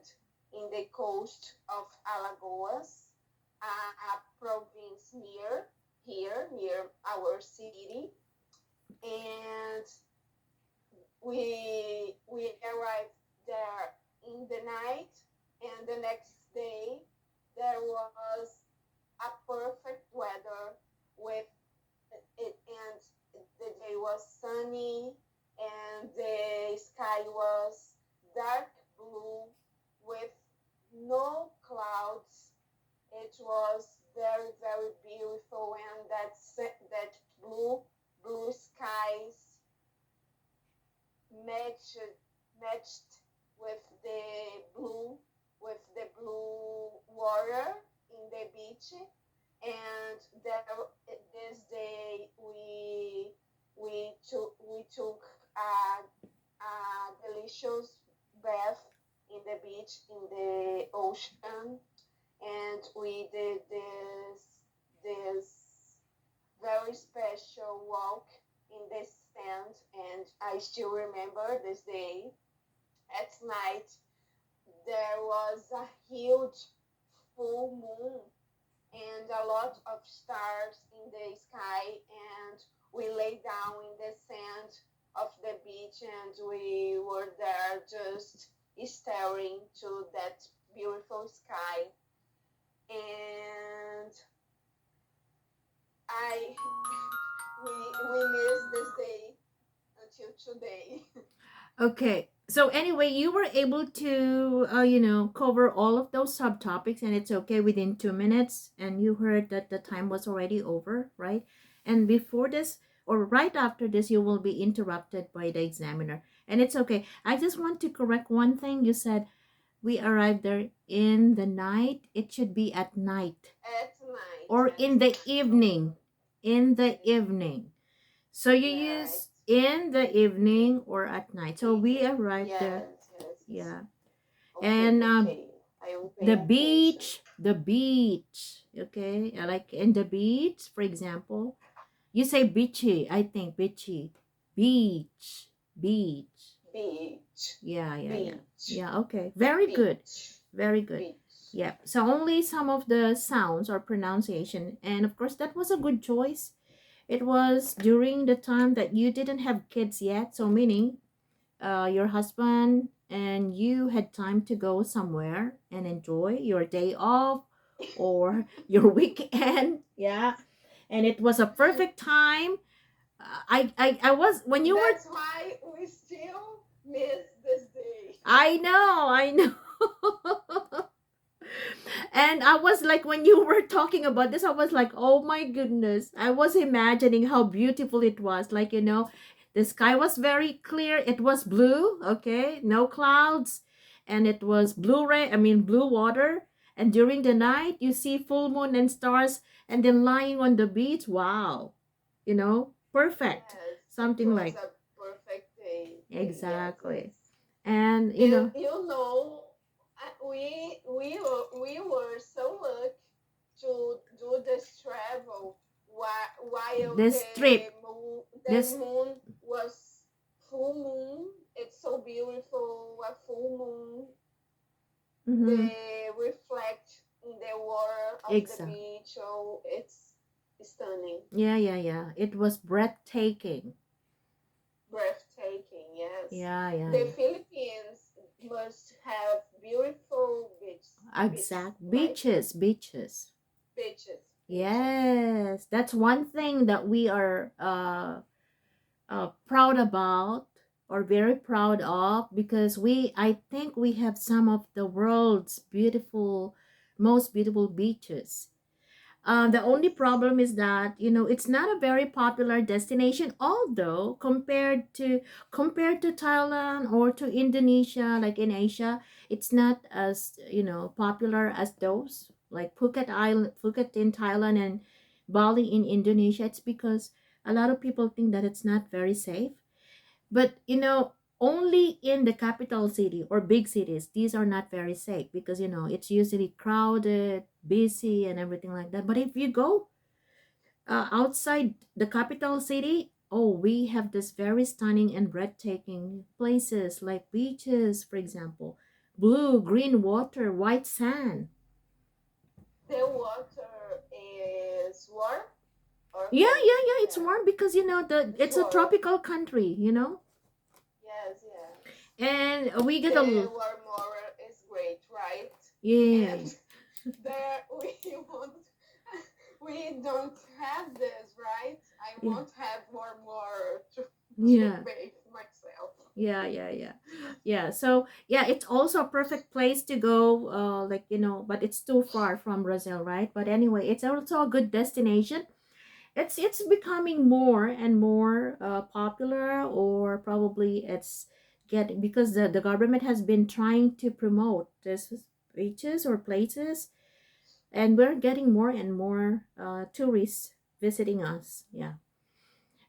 in the coast of Alagoas, a province near our city, and we arrived there in the night, and the next day there was a perfect weather with it, and the day was sunny, and the sky was dark blue with no clouds. It was very beautiful, and that blue skies matched matched with the blue blue water in the beach. And there, this day we took a delicious bath in the beach, in the ocean, and we did this very special walk in the sand. And I still remember this day. At night there was a huge full moon and a lot of stars in the sky, and we lay down in the sand of the beach, and we were there just staring to that beautiful sky. And I we miss this day until today. Okay. So anyway, you were able to, cover all of those subtopics, and it's okay within 2 minutes. And you heard that the time was already over, right? And before this, or right after this, you will be interrupted by the examiner, and it's okay. I just want to correct one thing. You said we arrived there in the night. It should be at night At night. or At in the night. evening. In the Yeah. evening. So you Right. use in the evening or at night. So we arrived Yes, there. yes. Yeah. Okay, And okay. I will pay the attention. beach. Okay. Like in the beach, for example, you say beachy. I think beachy. Beach. Beach. beach, Yeah, yeah, yeah. beach, Yeah, okay. Very good. beach, Very good. beach. Yeah. So only some of the sounds or pronunciation. And of course, that was a good choice. It was during the time that you didn't have kids yet. So meaning your husband and you had time to go somewhere and enjoy your day off or your weekend. Yeah. And it was a perfect time. I was when you were. That's why we still miss this day. I know. And I was like, when you were talking about this, I was like, oh my goodness. I was imagining how beautiful it was. Like, the sky was very clear. It was blue, okay? No clouds. And it was blue water. And during the night, you see full moon and stars and then lying on the beach. Wow. Perfect. Yes, it Something was like a perfect day. Yes, exactly. yes. And, And we were so lucky to do this travel while this trip, the this. moon was full moon. It's so beautiful, a full moon. Mm-hmm. They reflect in the water of the Exactly. beach, so it's stunning, Yeah, yeah, yeah. It was breathtaking. breathtaking. Yes, Yeah, yeah, the yeah. Philippines must have beautiful beach, Exact right? beaches. Beaches. Yes, that's one thing that we are proud about or very proud of because I think we have some of the world's most beautiful beaches. The only Yes, problem is that it's not a very popular destination. Although compared to Thailand or to Indonesia, like in Asia, it's not as popular as those like Phuket in Thailand and Bali in Indonesia. It's because a lot of people think that it's not very safe. But only in the capital city or big cities, these are not very safe because it's usually crowded, busy, and everything like that. But if you go outside the capital city, oh, we have this very stunning and breathtaking places like beaches, for example, blue, green water, white sand. the water is warm or Yeah, cold yeah, yeah. It's there. warm because It's it's a warm. tropical country. Yes, yes. And we get The a warm water is great, right? yeah. And there we want we don't have this, right? I Yeah. won't have warm water to Yeah. bathe myself. Yeah, yeah, yeah. Yeah. So yeah, it's also a perfect place to go, but it's too far from Brazil, right? But anyway, it's also a good destination. It's becoming more and more popular, or probably it's getting because the government has been trying to promote this beaches or places, and we're getting more and more tourists visiting us. Yeah.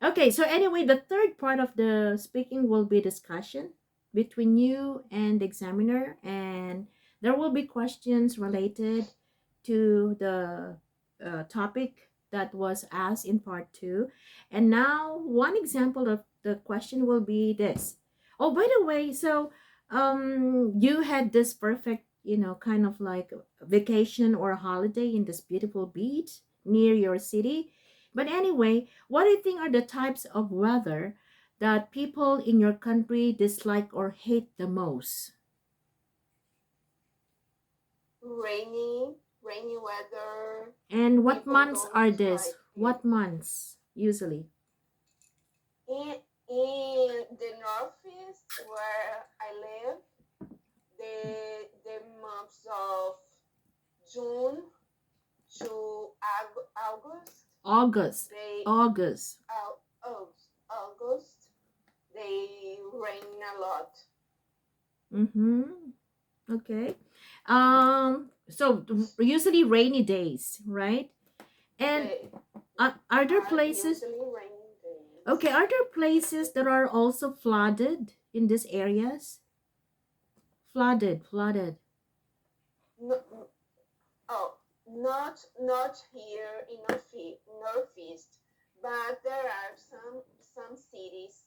Okay, so anyway, the third part of the speaking will be discussion between you and the examiner, and there will be questions related to the topic that was asked in part two. And now, one example of the question will be this. Oh, by the way, so you had this perfect, kind of like vacation or holiday in this beautiful beach near your city. But anyway, what do you think are the types of weather that people in your country dislike or hate the most? Rainy weather. And what People months don't are this? like it. What months usually? In the northeast where I live, the months of June to August, August. they August. August they rain a lot. Mm-hmm. Okay. So usually rainy days, right? And They are there are places? usually rainy Okay, days. are there places that are also flooded in these areas? Flooded. No, oh, not here in northeast, but there are some cities.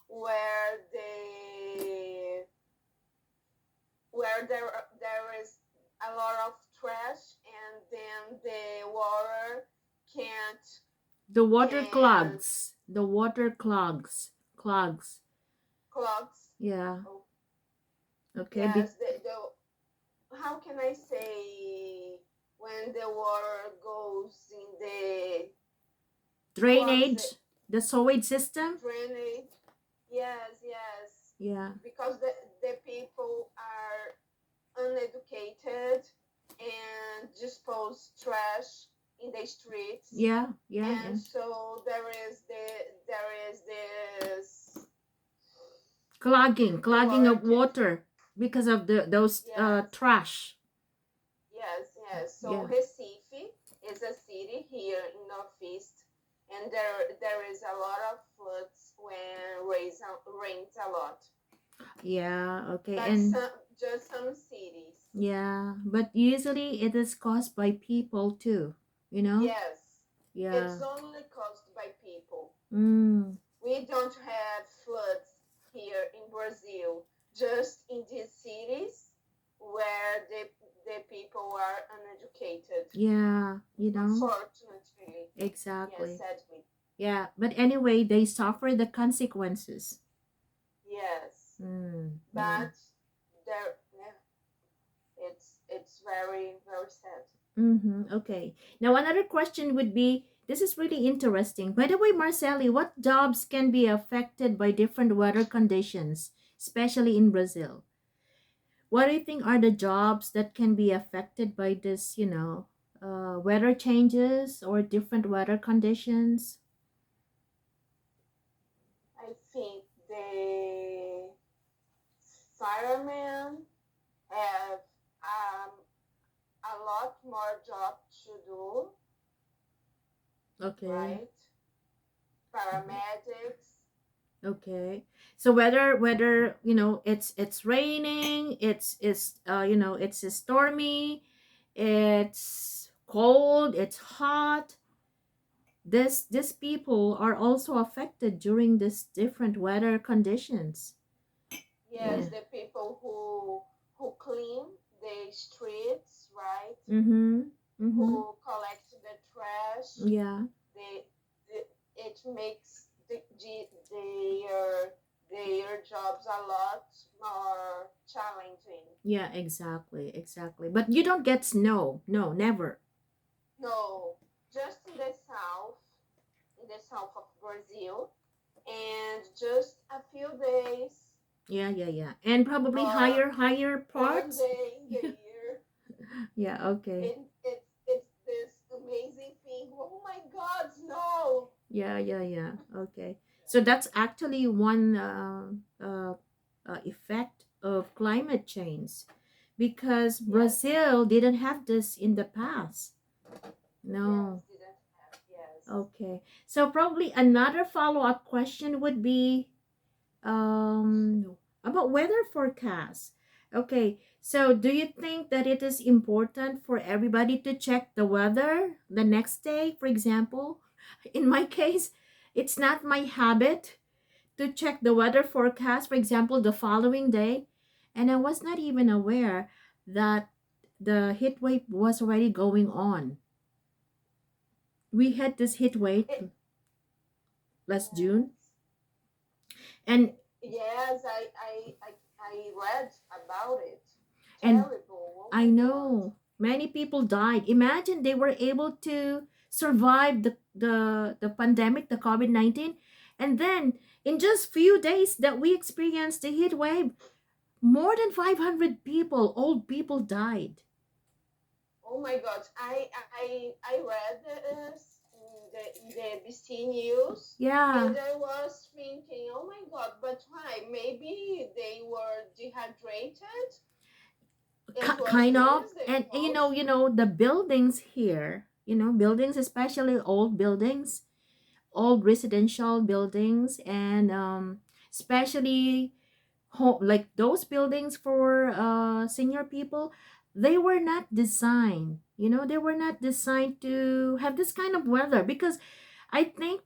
where they where there is a lot of trash, and then the water can't The water can clogs. The water clogs. Clogs. clogs. Yeah. Oh, Okay. yes, the how can I say, when the water goes in the clogs the Drainage. The sewage system. drainage. Yes, yes, Yeah. because the people are uneducated and dispose trash in the streets, Yeah. Yeah. and Yeah. so there is this the Clogging water of can't. water because of those Yes, trash. yes, yes. So Yeah. Recife is a city here in Northeast, and there is a lot of floods when rains a lot. Yeah. Okay. But And just some cities. yeah, but usually it is caused by people too, you know? Yes, Yeah. it's only caused by people. Mm. We don't have floods here in Brazil, just in these cities where the people are uneducated. Yeah, you know? Unfortunately, yes, Exactly. sadly, Yeah, but anyway, they suffer the consequences. yes. Mm. Yeah. But there, yeah, it's very very sad. Mm-hmm. Okay. Now, another question would be, this is really interesting. By the way, Marceli, what jobs can be affected by different weather conditions, especially in Brazil? What do you think are the jobs that can be affected by this, weather changes or different weather conditions? I think the firemen have um, a lot more job to do, Okay. right? Paramedics. Okay. So whether it's raining, it's stormy, it's cold, it's hot. These people are also affected during this different weather conditions. Yes, Yeah. the people who clean the streets, right? Mhm. Mhm. Who collect the trash. Yeah. They, the it makes their jobs a lot more challenging. Yeah, exactly. Exactly. But you don't get snow. No, never. No, just in the south of Brazil, and just a few days Yeah, yeah, yeah. And probably or higher one parts. day in the year. Yeah, okay. It's this amazing thing. Oh my God, snow! Yeah, yeah, yeah. Okay. So that's actually one effect of climate change because Yes, Brazil didn't have this in the past. yes, No. didn't have, yes. Okay. So probably another follow-up question would be about weather forecast. Okay. So do you think that it is important for everybody to check the weather the next day, for example? In my case, it's not my habit to check the weather forecast, for example, the following day. And I was not even aware that the heat wave was already going on. We had this heat wave It, last June. yes. And Yes, I read about it. and Terrible. Oh I my God. know many people died. Imagine they were able to survive the pandemic, the COVID-19. And then in just few days that we experienced the heat wave, more than 500 people, old people died. Oh my God. I read this in the BC News, Yeah, and I was thinking, oh my God, but why? Maybe they were dehydrated. It was kind of. this the And cause. the buildings here, buildings, especially old buildings, old residential buildings, and especially like those buildings for senior people, they were not designed, they were not designed to have this kind of weather because I think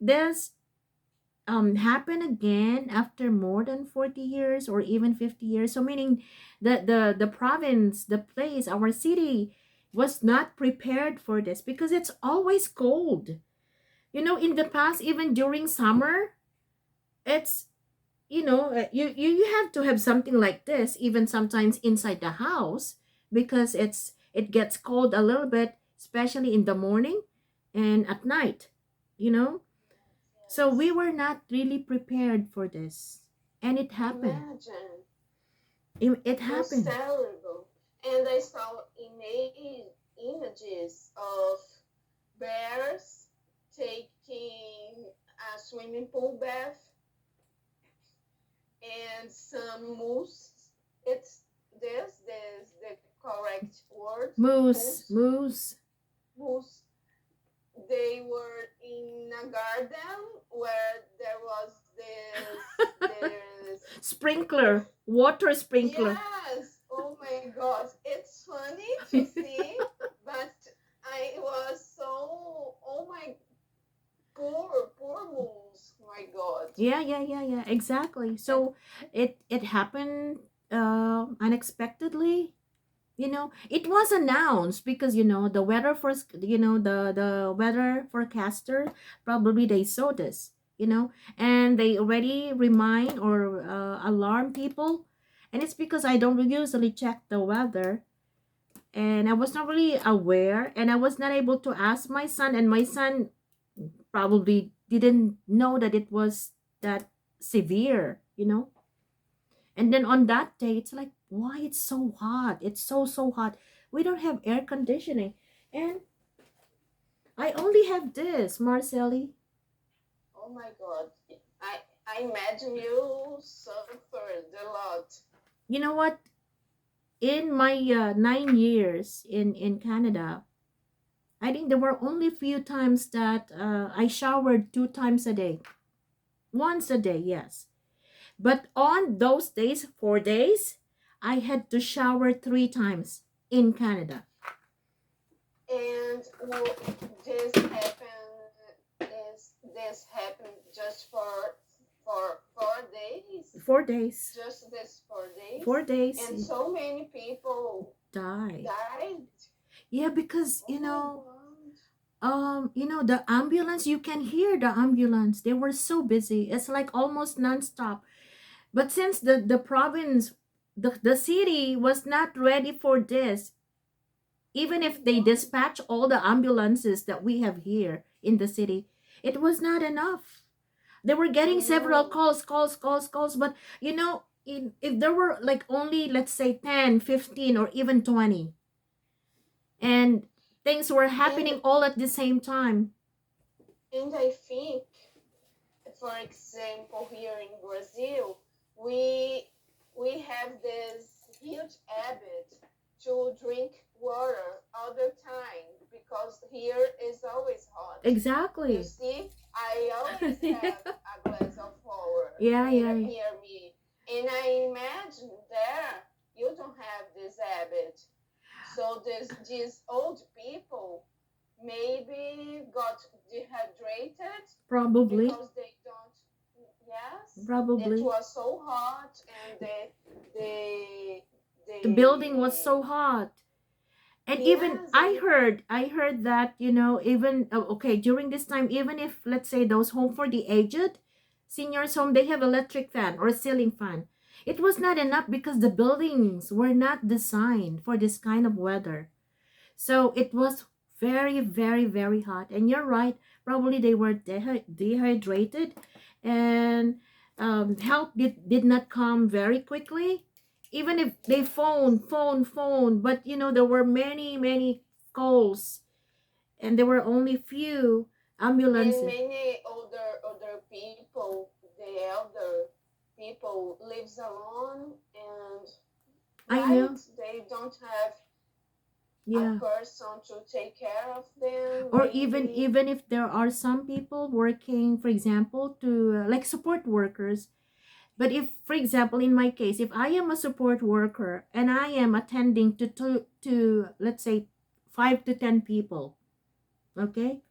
happen again after more than 40 years or even 50 years. So meaning that the province, the place, our city was not prepared for this because it's always cold. In the past, even during summer, it's you have to have something like this even sometimes inside the house because it gets cold a little bit, especially in the morning and at night you know so we Yes. were not really prepared for this, and it happened. Imagine. It It was happened. terrible. And I saw images of bears taking a swimming pool bath and some moose. It's this the correct word. Moose, Moose. moose. Moose. They were in a garden where there was this Sprinkler, water sprinkler. yes. Oh my God. It's funny to see, but I was so, oh my, poor moose. My God. Yeah, exactly. And So it happened unexpectedly. It was announced because the weather for the weather forecaster, probably they saw this, and they already remind or alarm people. And it's because I don't usually check the weather, and I was not really aware, and I was not able to ask my son, and my son probably didn't know that it was that severe. And then on that day, it's like, why it's so hot? It's so hot. We don't have air conditioning. And I only have this, Marcelli. oh my God. I I imagine you suffered a lot. You know what? In my 9 years in Canada, I think there were only few times that I showered 2 times a day. Once a day, yes. But on those days, 4 days, I had to shower 3 times in Canada. And this happened. This happened just for 4 days. 4 days. Just this 4 days. 4 days. And so many people Die. died. Yeah, because Oh my God. the ambulance, you can hear the ambulance. They were so busy. It's like almost nonstop. But since the province, the city was not ready for this, even if they dispatch all the ambulances that we have here in the city, it was not enough. They were I getting several know. calls, but if there were like only, let's say, 10, 15, or even 20, and things were And happening all at the same time. and I think, for example, here in Brazil, we we have this huge habit to drink water all the time because here is always hot. You Exactly. see, I always have a glass of water Yeah, yeah, yeah. near me, and I imagine there you don't have this habit. So these old people maybe got dehydrated Probably. because they don't, yes, it Probably. was so hot and they The building was they so hot. And even yes I and heard, I heard that, even okay, during this time, even if, let's say, those home for the aged, seniors home, they have electric fan or ceiling fan. It was not enough because the buildings were not designed for this kind of weather. So it was very, very, very hot. And you're right, probably they were dehydrated, and help did not come very quickly. Even if they phone, but there were many, many calls, and there were only few and ambulances. many older people, the elder people lives alone and I right know, they don't have a yeah. person to take care of them Or even maybe. even if there are some people working, for example, to like support workers. But if, for example, in my case, if I am a support worker and I am attending to let's say 5 to 10 people, okay,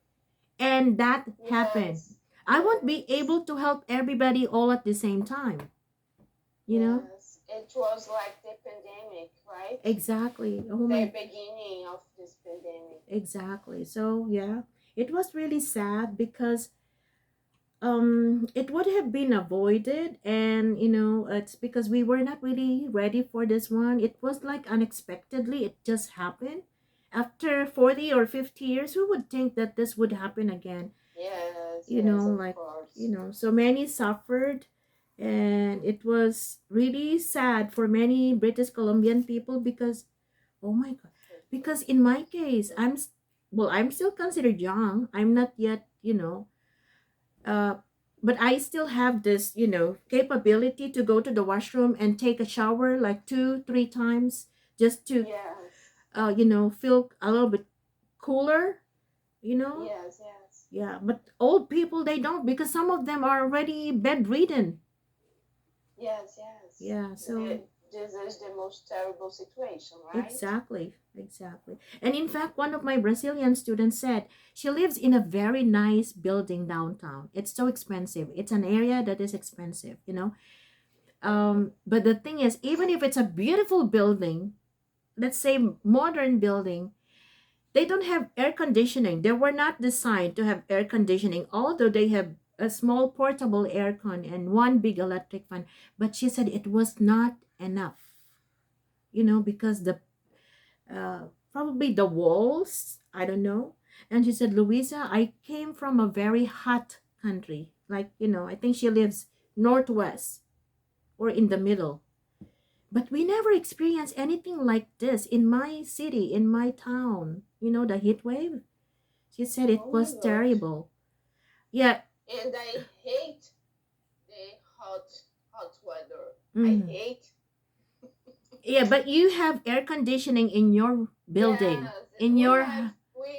and that happened, Yes, I won't be Yes. able to help everybody all at the same time, you know? Yes. It was like the pandemic, right? Exactly. Oh The my, beginning of this pandemic. exactly. So, yeah, it was really sad because it would have been avoided, and it's because we were not really ready for this one. It was like unexpectedly it just happened. After 40 or 50 years, who would think that this would happen again? Yes, yes, of Like, course. so many suffered, and it was really sad for many British Columbian people because, oh my god, because in my case, well, I'm still considered young. I'm not yet, uh but I still have this, capability to go to the washroom and take a shower like 2 3 times just to Yes, feel a little bit cooler, you know yes, yes. yeah. But old people, they don't, because some of them are already bedridden. Yes, yes. Yeah, so This is the most terrible situation, right? exactly. And in fact, one of my Brazilian students said she lives in a very nice building downtown. It's so expensive. It's an area that is expensive, but the thing is, even if it's a beautiful building, let's say modern building, they don't have air conditioning. They were not designed to have air conditioning, although they have a small portable aircon and one big electric fan. But she said it was not enough, because the probably the walls, I don't know. And she said, Louisa, I came from a very hot country, like, I think she lives northwest or in the middle. But we never experienced anything like this in my city, in my town. The heat wave. She said it Oh my was God. terrible. Yeah. And I hate the hot weather. I Mhm. hate. Yeah, but you have air conditioning in your building. Yes, In we your have we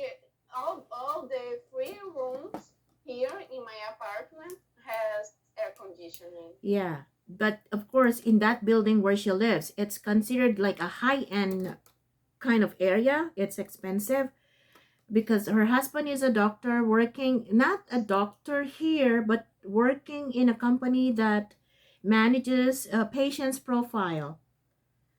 all the three rooms here in my apartment has air conditioning. Yeah. But of course, in that building where she lives, it's considered like a high-end kind of area. It's expensive because her husband is a doctor working, not a doctor here, but working in a company that manages a patient's profile.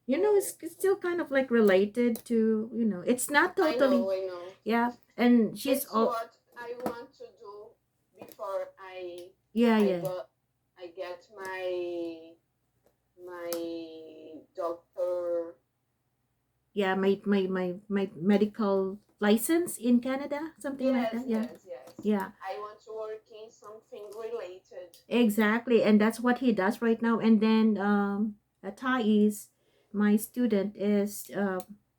Oh, It's still kind of like related to, it's not I totally, know, I know. yeah. And she's It's all, what I want to do before yeah, I yeah, got I get my doctor. yeah. My medical license in Canada, something like Yes, that. Yeah, yes, yes. yeah, I want to work in something related. exactly. And that's what he does right now. And then Thais, my student, is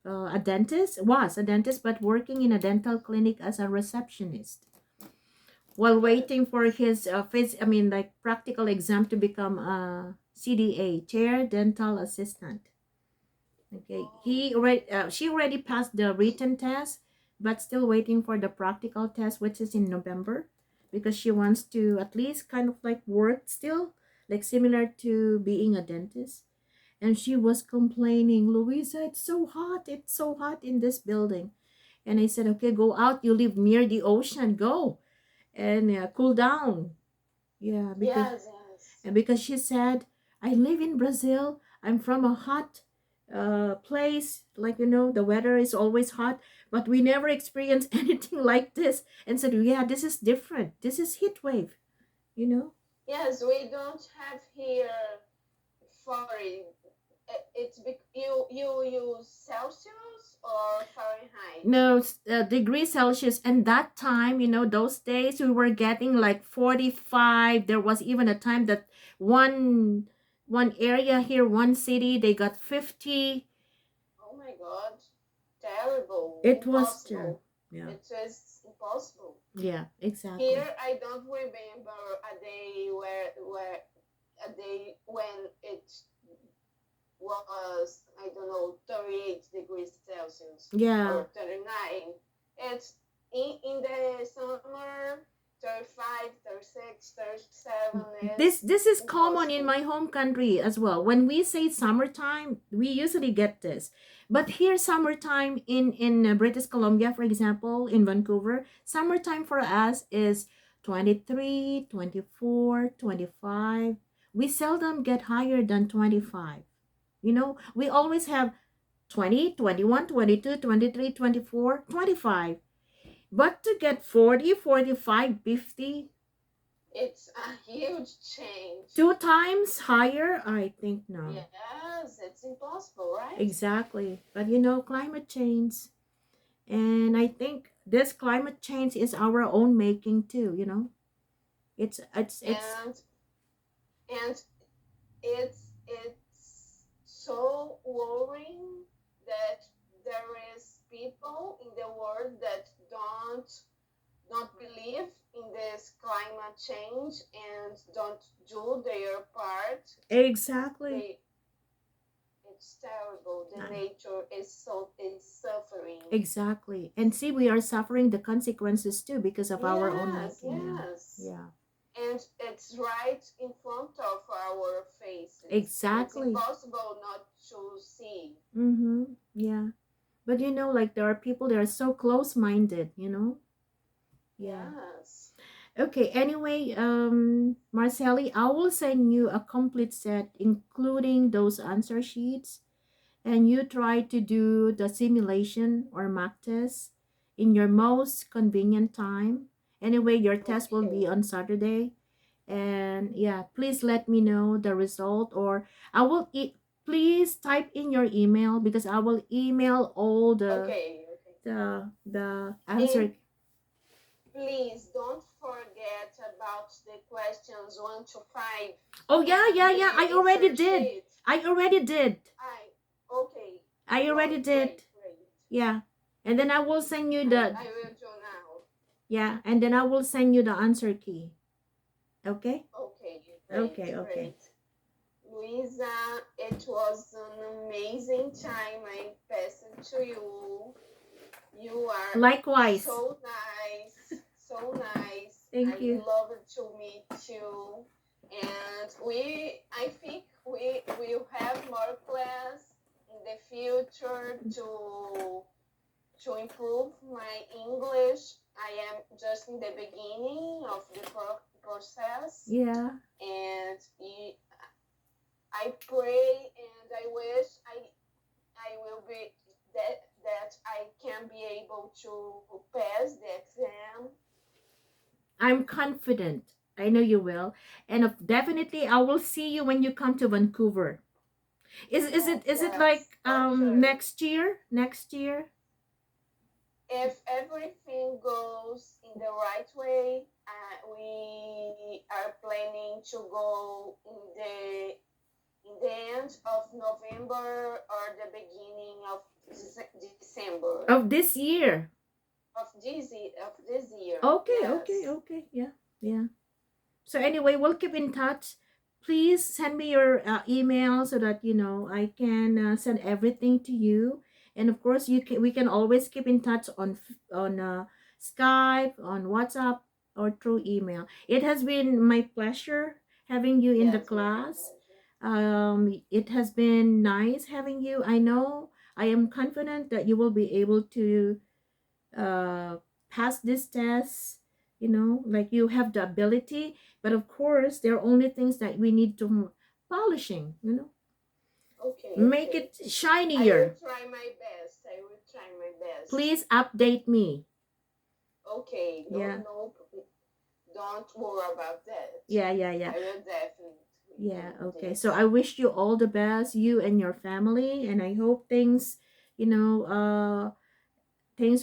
a dentist, was a dentist, but working in a dental clinic as a receptionist while Yes, waiting for his like practical exam to become a CDA, chair dental assistant. Okay, oh, she already passed the written test, but still waiting for the practical test, which is in November, because she wants to at least kind of like work still, like similar to being a dentist. And she was complaining, Louisa, it's so hot in this building. And I said, okay, go out. You live near the ocean, go and cool down. Yeah, yes, yes. because she said, I live in Brazil. I'm from a hot place. Like, the weather is always hot, but we never experienced anything like this. And said, yeah, this is different. This is heat wave, you know? Yes, we don't have here foreign. You use Celsius or Fahrenheit? No, degrees Celsius. And that time, those days we were getting like 45. There was even a time that one area here, one city, they got 50. Oh my God, terrible, It was terrible. impossible. Yeah. It is impossible. Yeah, exactly. Here, I don't remember a day where a day when it was, I don't know, 38 degrees Celsius Yeah. or 39. It's in the summer, 35, 36, 37 This is this is common in impossible. my home country as well. When we say summertime, we usually get this. But here, summertime in British Columbia, for example, in Vancouver, summertime for us is 23, 24, 25. We seldom get higher than 25. You know, we always have 20, 21, 22, 23, 24, 25. But to get 40, 45, 50, It's a huge change. 2 times higher, I think no. Yes, it's impossible, right? Exactly. But you know, climate change. And I think this climate change is our own making too, you know. It's And it's so worrying that there is people in the world that don't believe in this climate change and don't do their part. exactly. It's terrible. The nature is suffering. Exactly. And see, we are suffering the consequences too because of our own Yes, making. yes. Yeah. And it's right in front of our faces. Exactly. It's impossible not to see. Mm-hmm. Yeah. But you know, like there are people that are so close-minded, you know? Yeah. Yes. Okay, anyway, Marcelli, I will send you a complete set, including those answer sheets, and you try to do the simulation or mock test in your most convenient time. Anyway, your test will be on Saturday. And yeah, please let me know the result, or I will please type in your email because I will email all the answer. And please don't forget about the questions 1 to 5. Oh yeah, I already did. Sheet. I already did. Okay. I already did. Great. Yeah. And then I will send you the I will do now. yeah, and then I will send you the answer key. Okay? Okay. Okay. Great. Luisa, it was an amazing time I passed to you. You are likewise. So nice. So nice. Thank you. I love to meet you. And I think we will have more class in the future to improve my English. I am just in the beginning of the process. Yeah. And I pray and I wish I will be that I can be able to pass the exam. I'm confident. I know you will. And definitely I will see you when you come to Vancouver. Is it like next year? Next year? If everything goes in the right way, we are planning to go in the end of November or the beginning of December. Of this year. Of this year. Okay, yes. okay. Yeah. So anyway, we'll keep in touch. Please send me your email so that you know I can send everything to you. And of course, we can always keep in touch on Skype, on WhatsApp, or through email. It has been my pleasure having you in the class. It has been nice having you. I know I am confident that you will be able to pass this test. You know, like you have the ability, but of course, there are only things that we need to polishing. You know. Okay. Make it shinier. I will try my best. Please update me. Okay. Yeah. Don't worry about that. Yeah. I will definitely. Yeah. Okay. So I wish you all the best, you and your family, and I hope things, things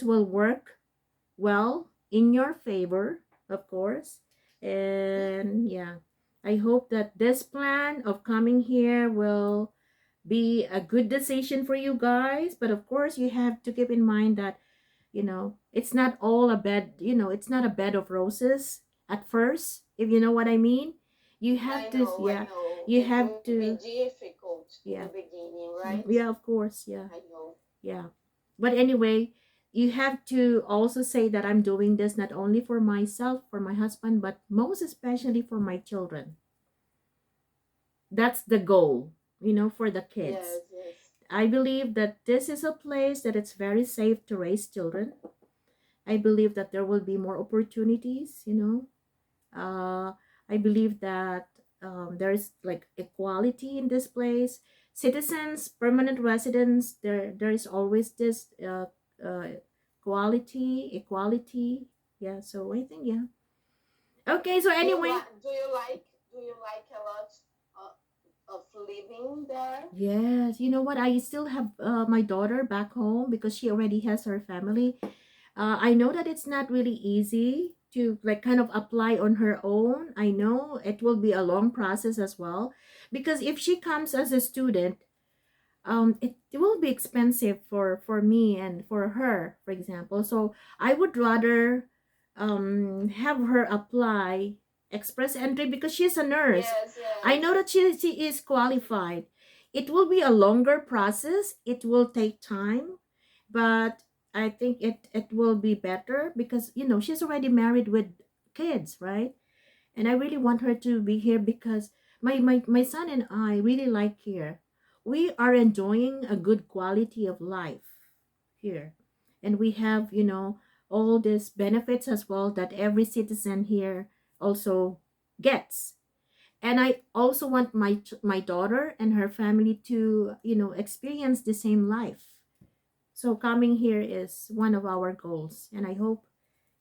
will work well in your favor, of course. And yeah, I hope that this plan of coming here will be a good decision for you guys. But of course, you have to keep in mind that, it's not all a bed, it's not a bed of roses at first, if you know what I mean. You have to, yeah, you have to. Be difficult in the beginning, right? Yeah, of course, yeah. I know. Yeah. But anyway, you have to also say that I'm doing this not only for myself, for my husband, but most especially for my children. That's the goal, for the kids. Yes. I believe that this is a place that it's very safe to raise children. I believe that there will be more opportunities, I believe that there's like equality in this place. Citizens, permanent residents, there is always this equality. Yeah, so I think yeah. Okay, so Do you anyway, like? Do you like a lot of living there? yes, you know what? I still have my daughter back home because she already has her family. I know that it's not really easy to like kind of apply on her own. I know it will be a long process as well because if she comes as a student, it will be expensive for me and for her, for example. So I would rather have her apply express entry because she's a nurse. Yes, I know yes, that she is qualified. It will be a longer process. It will take time, but I think it will be better because she's already married with kids, right? And I really want her to be here because my son and I really like here. We are enjoying a good quality of life here. And we have, all these benefits as well that every citizen here also gets. And I also want my daughter and her family to, experience the same life. So coming here is one of our goals, and I hope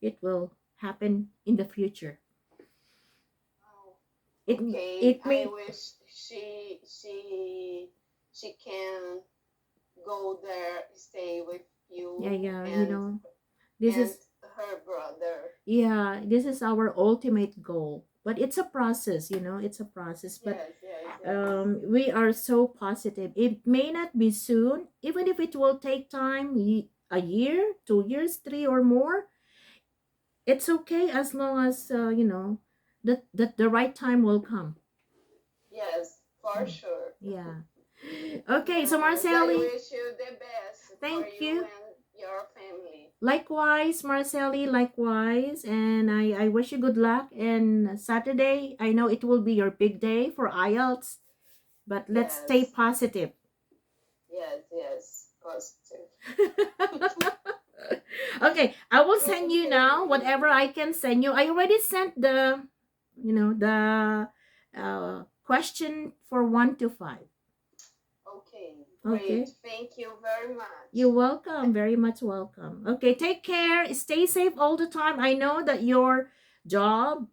it will happen in the future. oh, It okay. it I may wish she can go there, stay with yeah, you yeah, and this is her brother. yeah, this is our ultimate goal. But it's a process, it's a process. But Yes, yes, yes. we are so positive. It may not be soon, even if it will take time, a year, 2 years, three or more. It's okay as long as that the right time will come. Yes, for sure. Yeah. Okay, so Yes, I Marceli, wish you the best for thank you you. and your family. Likewise, Marceli, likewise. And I wish you good luck. And Saturday, I know it will be your big day for IELTS, but let's stay Yes, positive. yes, yes, positive. Okay, I will send you now Okay, whatever I can send you. I already sent the question for 1 to 5. okay, great. Okay. Thank you very You're much. welcome. Very much welcome. Okay, take care. Stay safe all the time. I know that your job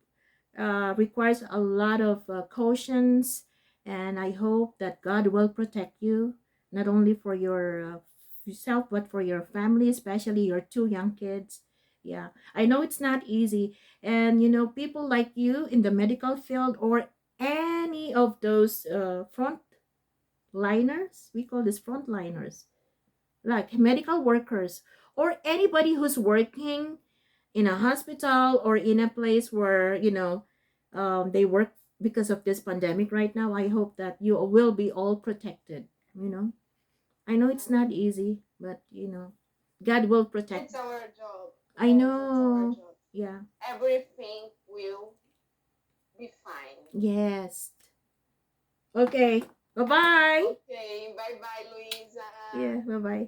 requires a lot of cautions, and I hope that God will protect you, not only for yourself, but for your family, especially your two young kids. Yeah, I know it's not easy. And, people like you in the medical field or any of those frontliners, we call this frontliners, like medical workers or anybody who's working in a hospital or in a place where they work because of this pandemic right now. I hope that you will be all protected. I know it's not easy, but God will protect. It's our job. I Yes, it's our know. job. Yeah. Everything will be fine. Yes. Okay. Bye bye. Okay, bye bye, Luisa. Yeah. Bye bye.